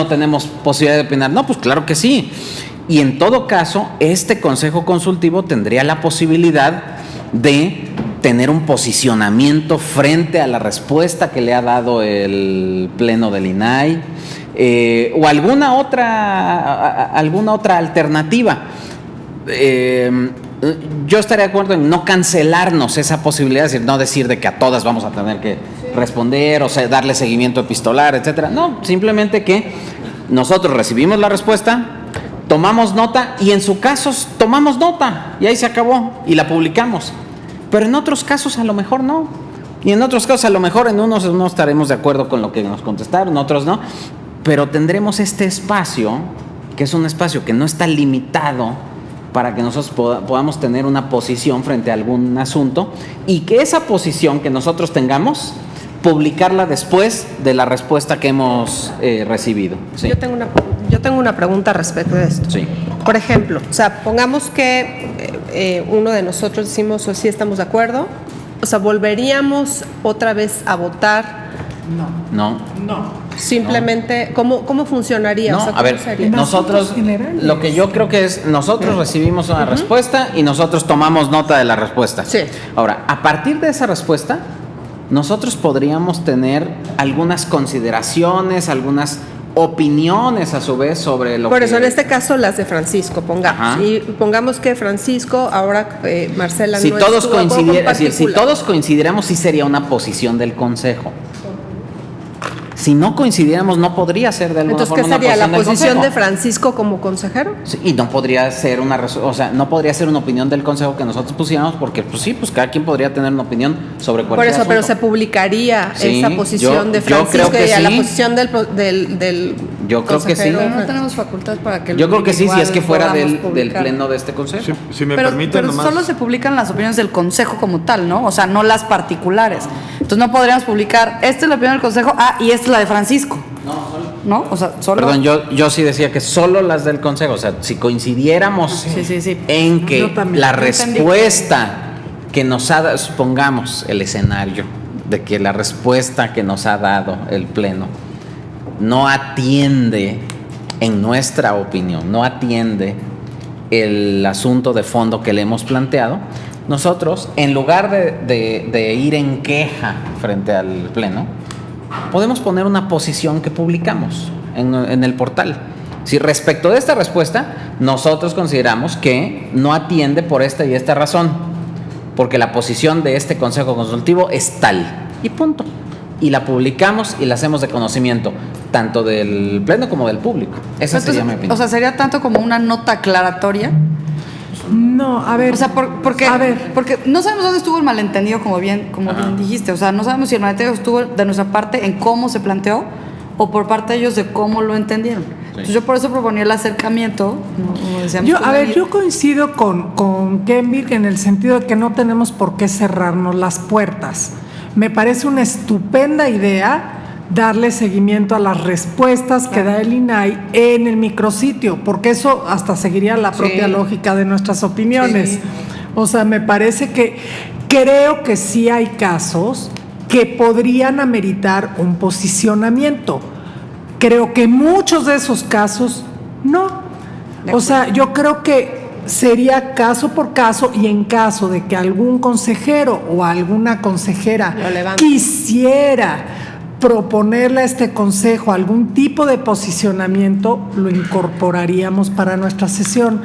tenemos posibilidad de opinar. No, pues claro que sí. Y en todo caso, este Consejo Consultivo tendría la posibilidad de tener un posicionamiento frente a la respuesta que le ha dado el Pleno del INAI, o alguna otra alternativa. Yo estaría de acuerdo en no cancelarnos esa posibilidad, es decir, no decir de que a todas vamos a tener que responder, o sea, darle seguimiento epistolar, etcétera. No, simplemente que nosotros recibimos la respuesta, tomamos nota y en su caso tomamos nota y ahí se acabó y la publicamos. Pero en otros casos a lo mejor no. Y en otros casos a lo mejor en unos no estaremos de acuerdo con lo que nos contestaron, otros no. Pero tendremos este espacio, que es un espacio que no está limitado para que nosotros podamos tener una posición frente a algún asunto y que esa posición que nosotros tengamos, publicarla después de la respuesta que hemos recibido. ¿Sí? Yo tengo una pregunta respecto de esto. Sí. Por ejemplo, o sea, pongamos que uno de nosotros decimos o sí estamos de acuerdo, o sea, ¿volveríamos otra vez a votar? No. Simplemente, ¿cómo funcionaría? No, o sea, ¿cómo a ver, sería? nosotros, lo que yo creo que es, nosotros recibimos una respuesta y nosotros tomamos nota de la respuesta. Sí. Ahora, a partir de esa respuesta, nosotros podríamos tener algunas consideraciones, algunas opiniones a su vez sobre lo que... Por eso, en este caso, las de Francisco, pongamos. Ajá. Y pongamos que Francisco, ahora Marcela si no todos estuvo de acuerdo con coincidieran, si particular. todos coincidiéramos, sí sería una posición del Consejo. Si no coincidiéramos, no podría ser de alguna Entonces, forma ¿qué sería? una ¿La posición del de Consejo. Francisco como consejero? Sí, y no podría ser no podría ser una opinión del Consejo que nosotros pusiéramos, porque pues sí, pues cada quien podría tener una opinión sobre Por cualquier eso, pero se asunto. publicaría Sí, esa posición de yo Francisco creo que y a la sí. posición del Yo creo que sí. consejero. Pero no tenemos facultad para que Yo creo que sí, si es que fuera podamos del publicar. pleno de este Consejo. Si me Pero permiten nomás. solo se publican las opiniones del Consejo como tal, ¿no? O sea, no las particulares. Entonces no podríamos publicar, esta es la opinión del Consejo, y esta es la de Francisco. ¿No? O sea, solo... Perdón, yo sí decía que solo las del Consejo, o sea, si coincidiéramos Sí. en que Yo también. la No entendí. respuesta que nos ha dado, supongamos el escenario de que la respuesta que nos ha dado el Pleno no atiende, en nuestra opinión, no atiende el asunto de fondo que le hemos planteado, nosotros, en lugar de ir en queja frente al Pleno, podemos poner una posición que publicamos en el portal. Si respecto de esta respuesta, nosotros consideramos que no atiende por esta y esta razón, porque la posición de este Consejo Consultivo es tal, y punto. Y la publicamos y la hacemos de conocimiento, tanto del Pleno como del público. Esa sería mi opinión. O sea, sería tanto como una nota aclaratoria. No, a ver. O sea, porque no sabemos dónde estuvo el malentendido, como bien dijiste. O sea, no sabemos si el malentendido estuvo de nuestra parte en cómo se planteó o por parte de ellos de cómo lo entendieron. Entonces, yo por eso proponía el acercamiento. Yo coincido con Kenvir en el sentido de que no tenemos por qué cerrarnos las puertas. Me parece una estupenda idea darle seguimiento a las respuestas que da el INAI en el micrositio, porque eso hasta seguiría la propia lógica de nuestras opiniones. Sí. O sea, me parece que creo que sí hay casos que podrían ameritar un posicionamiento. Creo que muchos de esos casos no. O sea, yo creo que sería caso por caso, y en caso de que algún consejero o alguna consejera quisiera proponerle a este consejo algún tipo de posicionamiento, lo incorporaríamos para nuestra sesión.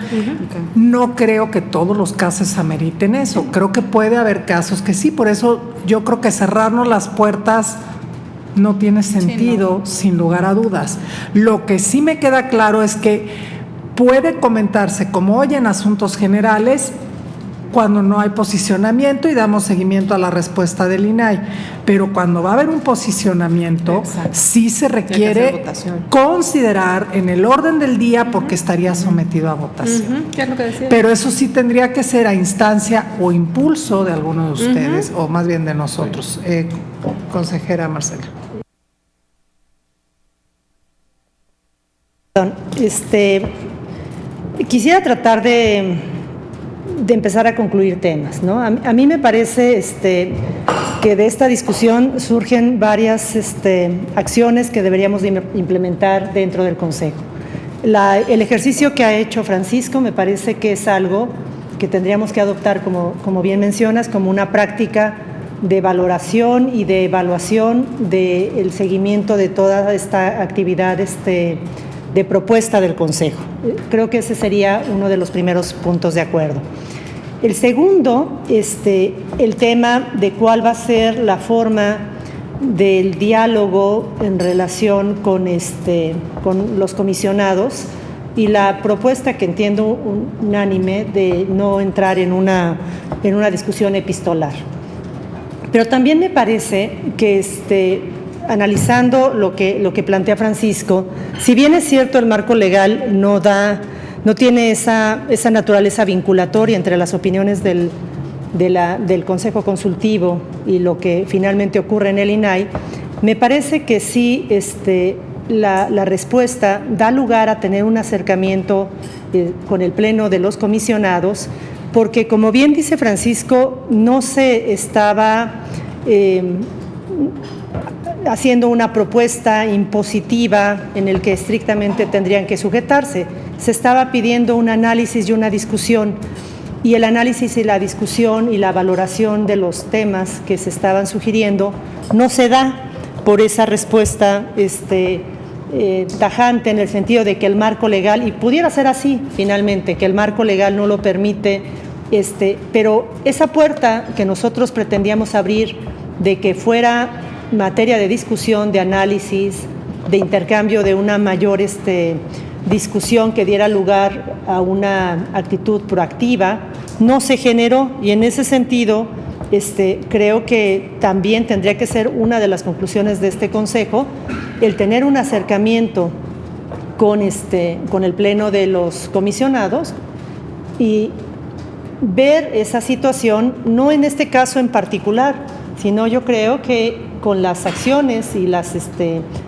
No creo que todos los casos ameriten eso. Creo que puede haber casos que sí. Por eso yo creo que cerrarnos las puertas no tiene sentido, sin lugar a dudas. Lo que sí me queda claro es que puede comentarse como hoy en asuntos generales cuando no hay posicionamiento y damos seguimiento a la respuesta del INAI, pero cuando va a haber un posicionamiento, sí se requiere considerar en el orden del día porque estaría sometido a votación. ¿Qué es lo que decía? Pero eso sí tendría que ser a instancia o impulso de alguno de ustedes, o más bien de nosotros. Consejera Marcela. Quisiera tratar de empezar a concluir temas, ¿no? A mí me parece que de esta discusión surgen varias acciones que deberíamos de implementar dentro del Consejo. El ejercicio que ha hecho Francisco me parece que es algo que tendríamos que adoptar, como bien mencionas, como una práctica de valoración y de evaluación del seguimiento de toda esta actividad de propuesta del Consejo. Creo que ese sería uno de los primeros puntos de acuerdo. El segundo, el tema de cuál va a ser la forma del diálogo en relación con los comisionados y la propuesta que entiendo unánime de no entrar en una discusión epistolar. Pero también me parece que analizando lo que plantea Francisco, si bien es cierto el marco legal no tiene esa naturaleza vinculatoria entre las opiniones del Consejo Consultivo y lo que finalmente ocurre en el INAI, me parece que sí la respuesta da lugar a tener un acercamiento con el Pleno de los comisionados, porque como bien dice Francisco, no se estaba haciendo una propuesta impositiva en el que estrictamente tendrían que sujetarse. Se estaba pidiendo un análisis y una discusión, y el análisis y la discusión y la valoración de los temas que se estaban sugiriendo no se da por esa respuesta tajante, en el sentido de que el marco legal, y pudiera ser así finalmente, que el marco legal no lo permite, pero esa puerta que nosotros pretendíamos abrir de que fuera materia de discusión, de análisis, de intercambio, de una mayor discusión que diera lugar a una actitud proactiva, no se generó, y en ese sentido creo que también tendría que ser una de las conclusiones de este Consejo el tener un acercamiento con el Pleno de los comisionados y ver esa situación, no en este caso en particular, sino yo creo que con las acciones y las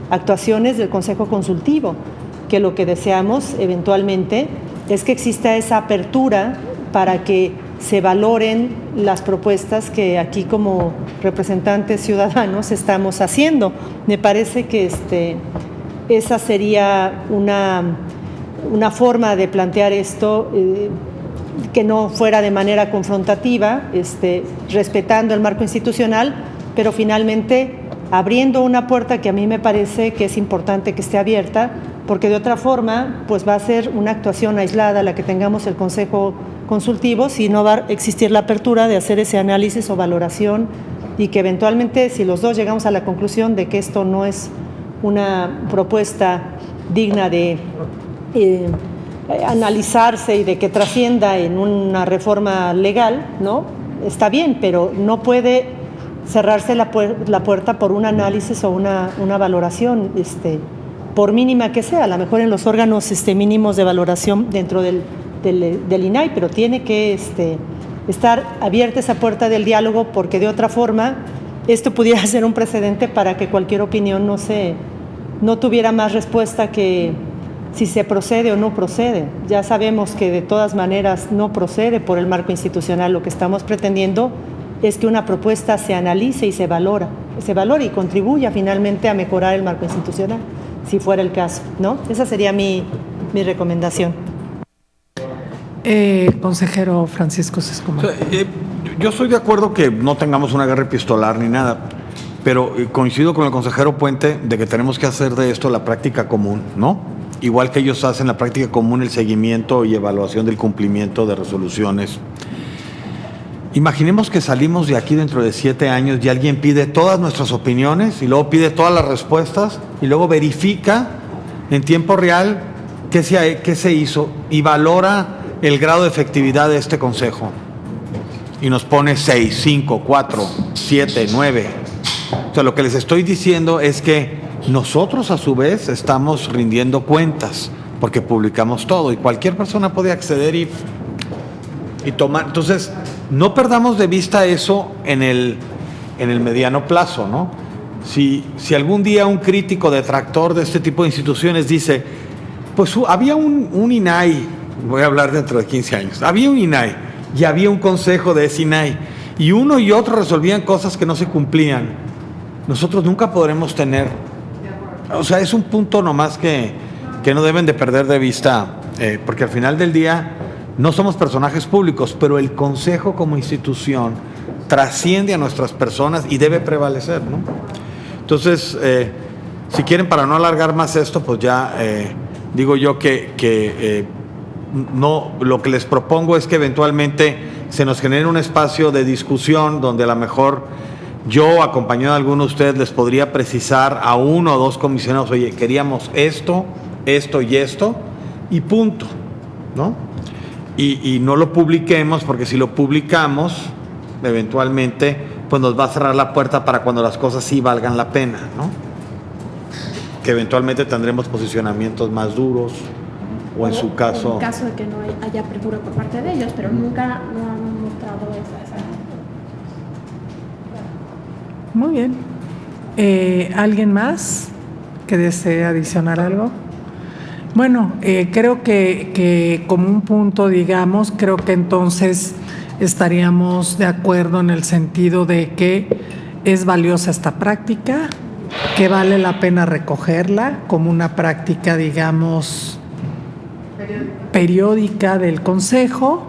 actuaciones del Consejo Consultivo, que lo que deseamos eventualmente es que exista esa apertura para que se valoren las propuestas que aquí como representantes ciudadanos estamos haciendo. Me parece que esa sería una forma de plantear esto, que no fuera de manera confrontativa, respetando el marco institucional, pero finalmente abriendo una puerta que a mí me parece que es importante que esté abierta porque de otra forma pues va a ser una actuación aislada la que tengamos el Consejo Consultivo, si no va a existir la apertura de hacer ese análisis o valoración, y que eventualmente, si los dos llegamos a la conclusión de que esto no es una propuesta digna de analizarse y de que trascienda en una reforma legal, ¿no? Está bien, pero no puede cerrarse la puerta por un análisis o una valoración, por mínima que sea, a lo mejor en los órganos mínimos de valoración dentro del INAI, pero tiene que estar abierta esa puerta del diálogo, porque de otra forma esto pudiera ser un precedente para que cualquier opinión no tuviera más respuesta que si se procede o no procede. Ya sabemos que de todas maneras no procede por el marco institucional. Lo que estamos pretendiendo es que una propuesta se analice y se valore y contribuya finalmente a mejorar el marco institucional, si fuera el caso, ¿no? Esa sería mi recomendación. Consejero Francisco Sescomán. Yo estoy de acuerdo que no tengamos una guerra epistolar ni nada, pero coincido con el consejero Puente de que tenemos que hacer de esto la práctica común, ¿no? Igual que ellos hacen la práctica común el seguimiento y evaluación del cumplimiento de resoluciones. Imaginemos que salimos de aquí dentro de 7 años y alguien pide todas nuestras opiniones y luego pide todas las respuestas y luego verifica en tiempo real qué se hizo y valora el grado de efectividad de este consejo. Y nos pone 6, 5, 4, 7, 9. O sea, lo que les estoy diciendo es que nosotros a su vez estamos rindiendo cuentas porque publicamos todo y cualquier persona puede acceder y tomar. Entonces, no perdamos de vista eso en el mediano plazo, ¿no? Si algún día un crítico detractor de este tipo de instituciones dice, pues había un INAI, voy a hablar dentro de 15 años, había un INAI y había un consejo de ese INAI y uno y otro resolvían cosas que no se cumplían, nosotros nunca podremos tener, o sea, es un punto nomás que no deben de perder de vista, porque al final del día no somos personajes públicos, pero el consejo como institución trasciende a nuestras personas y debe prevalecer, ¿no? Entonces, si quieren, para no alargar más esto, pues ya digo yo que no, lo que les propongo es que eventualmente se nos genere un espacio de discusión donde a lo mejor yo, acompañado de alguno de ustedes, les podría precisar a 1 o 2 comisionados, oye, queríamos esto, esto y esto, y punto, ¿no? Y no lo publiquemos, porque si lo publicamos, eventualmente, pues nos va a cerrar la puerta para cuando las cosas sí valgan la pena, ¿no? Que eventualmente tendremos posicionamientos más duros, o en su caso... En caso de que no haya apertura por parte de ellos, pero nunca no han mostrado esa. Muy bien. ¿Alguien más que desee adicionar algo? Bueno, creo que como un punto, digamos, creo que entonces estaríamos de acuerdo en el sentido de que es valiosa esta práctica, que vale la pena recogerla como una práctica, digamos, periódica del Consejo,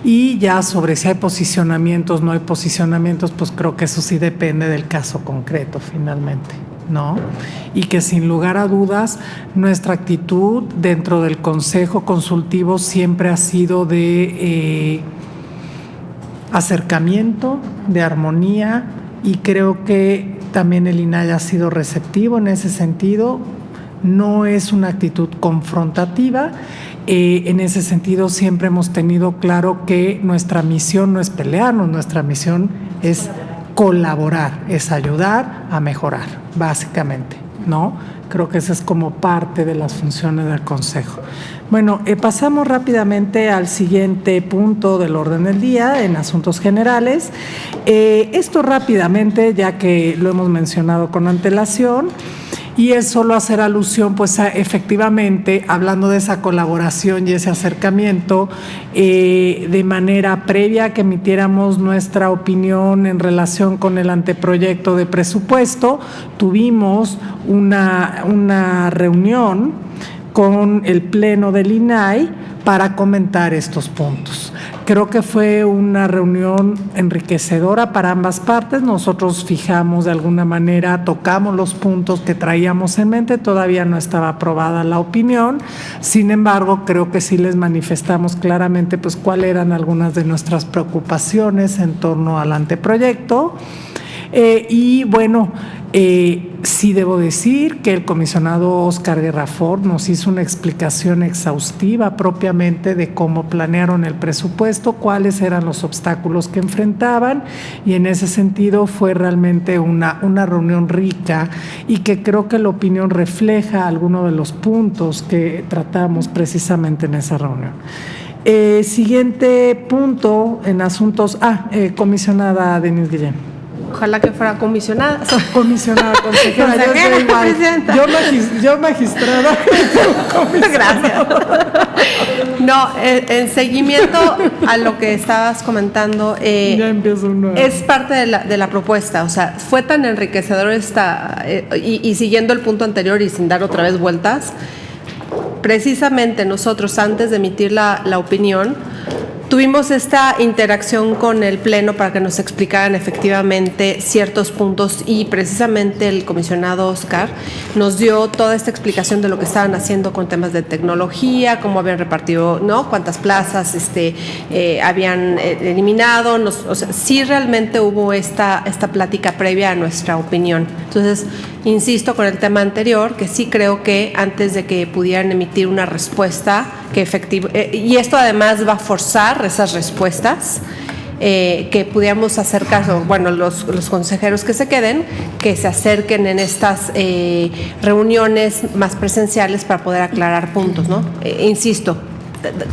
y ya sobre si hay posicionamientos, no hay posicionamientos, pues creo que eso sí depende del caso concreto finalmente, ¿no? Y que sin lugar a dudas nuestra actitud dentro del Consejo Consultivo siempre ha sido de acercamiento, de armonía, y creo que también el INAI ha sido receptivo en ese sentido. No es una actitud confrontativa. En ese sentido siempre hemos tenido claro que nuestra misión no es pelearnos, nuestra misión es colaborar, es ayudar a mejorar, básicamente, ¿no? Creo que esa es como parte de las funciones del Consejo. Bueno, pasamos rápidamente al siguiente punto del orden del día, en asuntos generales. Esto rápidamente, ya que lo hemos mencionado con antelación, y es solo hacer alusión, pues efectivamente, hablando de esa colaboración y ese acercamiento, de manera previa que emitiéramos nuestra opinión en relación con el anteproyecto de presupuesto, tuvimos una reunión con el Pleno del INAI para comentar estos puntos. Creo que fue una reunión enriquecedora para ambas partes. Nosotros fijamos de alguna manera, tocamos los puntos que traíamos en mente, todavía no estaba aprobada la opinión, sin embargo, creo que sí les manifestamos claramente pues cuáles eran algunas de nuestras preocupaciones en torno al anteproyecto. Y bueno, sí debo decir que el comisionado Óscar Guerra Fort nos hizo una explicación exhaustiva propiamente de cómo planearon el presupuesto, cuáles eran los obstáculos que enfrentaban, y en ese sentido fue realmente una reunión rica y que creo que la opinión refleja algunos de los puntos que tratamos precisamente en esa reunión. Siguiente punto en asuntos. Comisionada Denise Guillén. Ojalá que fuera comisionada. Comisionada, consejera, yo soy igual. Yo magistrada. Gracias. No, en seguimiento a lo que estabas comentando, ya empiezo es parte de la propuesta. O sea, fue tan enriquecedor y siguiendo el punto anterior y sin dar otra vez vueltas, precisamente nosotros antes de emitir la opinión, tuvimos esta interacción con el Pleno para que nos explicaran efectivamente ciertos puntos y precisamente el comisionado Óscar nos dio toda esta explicación de lo que estaban haciendo con temas de tecnología, cómo habían repartido, ¿no? Cuántas plazas habían eliminado. O sea, sí realmente hubo esta plática previa a nuestra opinión. Entonces, insisto con el tema anterior, que sí creo que antes de que pudieran emitir una respuesta que y esto además va a forzar esas respuestas, que pudiéramos acercar, bueno, los consejeros que se queden, que se acerquen en estas reuniones más presenciales para poder aclarar puntos, ¿no? Insisto,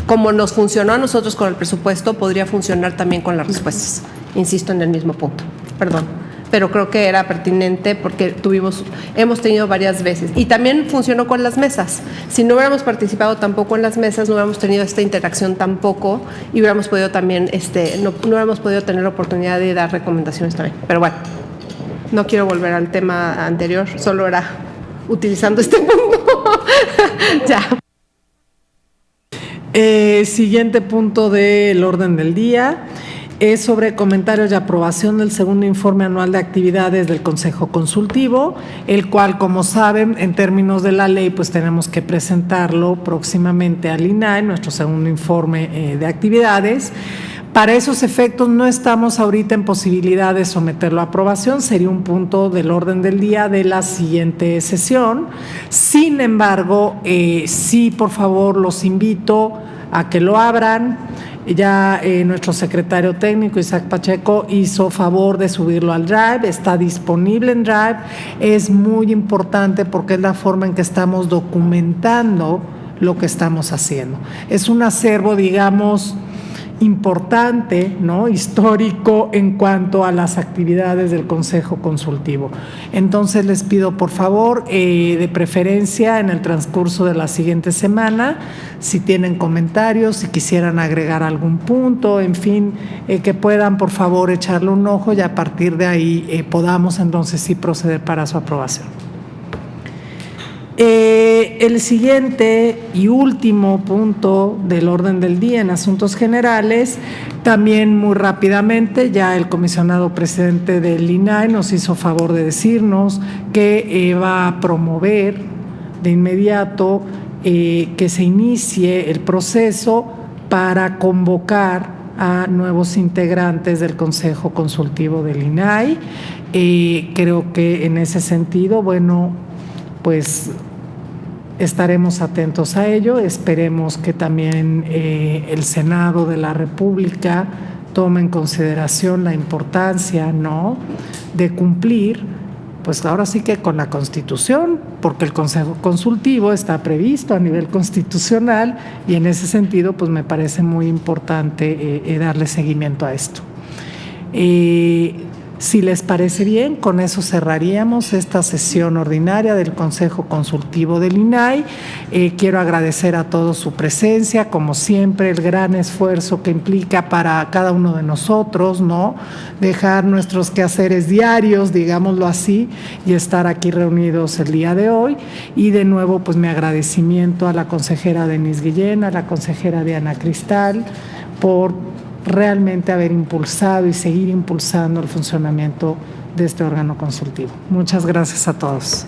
como nos funcionó a nosotros con el presupuesto, podría funcionar también con las respuestas. Insisto en el mismo punto, perdón. Pero creo que era pertinente porque hemos tenido varias veces. Y también funcionó con las mesas. Si no hubiéramos participado tampoco en las mesas, no hubiéramos tenido esta interacción tampoco y hubiéramos podido también, no hubiéramos podido tener la oportunidad de dar recomendaciones también. Pero bueno, no quiero volver al tema anterior, solo era utilizando este punto. Ya. Siguiente punto del orden del día. Es sobre comentarios de aprobación del segundo informe anual de actividades del Consejo Consultivo, el cual, como saben, en términos de la ley, pues tenemos que presentarlo próximamente al INAI, nuestro segundo informe de actividades. Para esos efectos no estamos ahorita en posibilidad de someterlo a aprobación, sería un punto del orden del día de la siguiente sesión. Sin embargo, sí, por favor, los invito a que lo abran. Ya nuestro secretario técnico, Isaac Pacheco, hizo favor de subirlo al Drive, está disponible en Drive. Es muy importante porque es la forma en que estamos documentando lo que estamos haciendo. Es un acervo, digamos, importante, ¿no? Histórico en cuanto a las actividades del Consejo Consultivo. Entonces les pido por favor, de preferencia en el transcurso de la siguiente semana, si tienen comentarios, si quisieran agregar algún punto, en fin, que puedan por favor echarle un ojo y a partir de ahí podamos entonces sí proceder para su aprobación. El siguiente y último punto del orden del día en asuntos generales, también muy rápidamente, ya el comisionado presidente del INAI nos hizo favor de decirnos que va a promover de inmediato que se inicie el proceso para convocar a nuevos integrantes del Consejo Consultivo del INAI. Creo que en ese sentido, bueno, pues estaremos atentos a ello. Esperemos que también el Senado de la República tome en consideración la importancia, ¿no?, de cumplir, pues ahora sí que con la Constitución, porque el Consejo Consultivo está previsto a nivel constitucional y en ese sentido, pues me parece muy importante darle seguimiento a esto. Si les parece bien, con eso cerraríamos esta sesión ordinaria del Consejo Consultivo del INAI. Quiero agradecer a todos su presencia, como siempre, el gran esfuerzo que implica para cada uno de nosotros, ¿no? Dejar nuestros quehaceres diarios, digámoslo así, y estar aquí reunidos el día de hoy. Y de nuevo, pues mi agradecimiento a la consejera Denise Guillén, a la consejera Diana Cristal, por realmente haber impulsado y seguir impulsando el funcionamiento de este órgano consultivo. Muchas gracias a todos.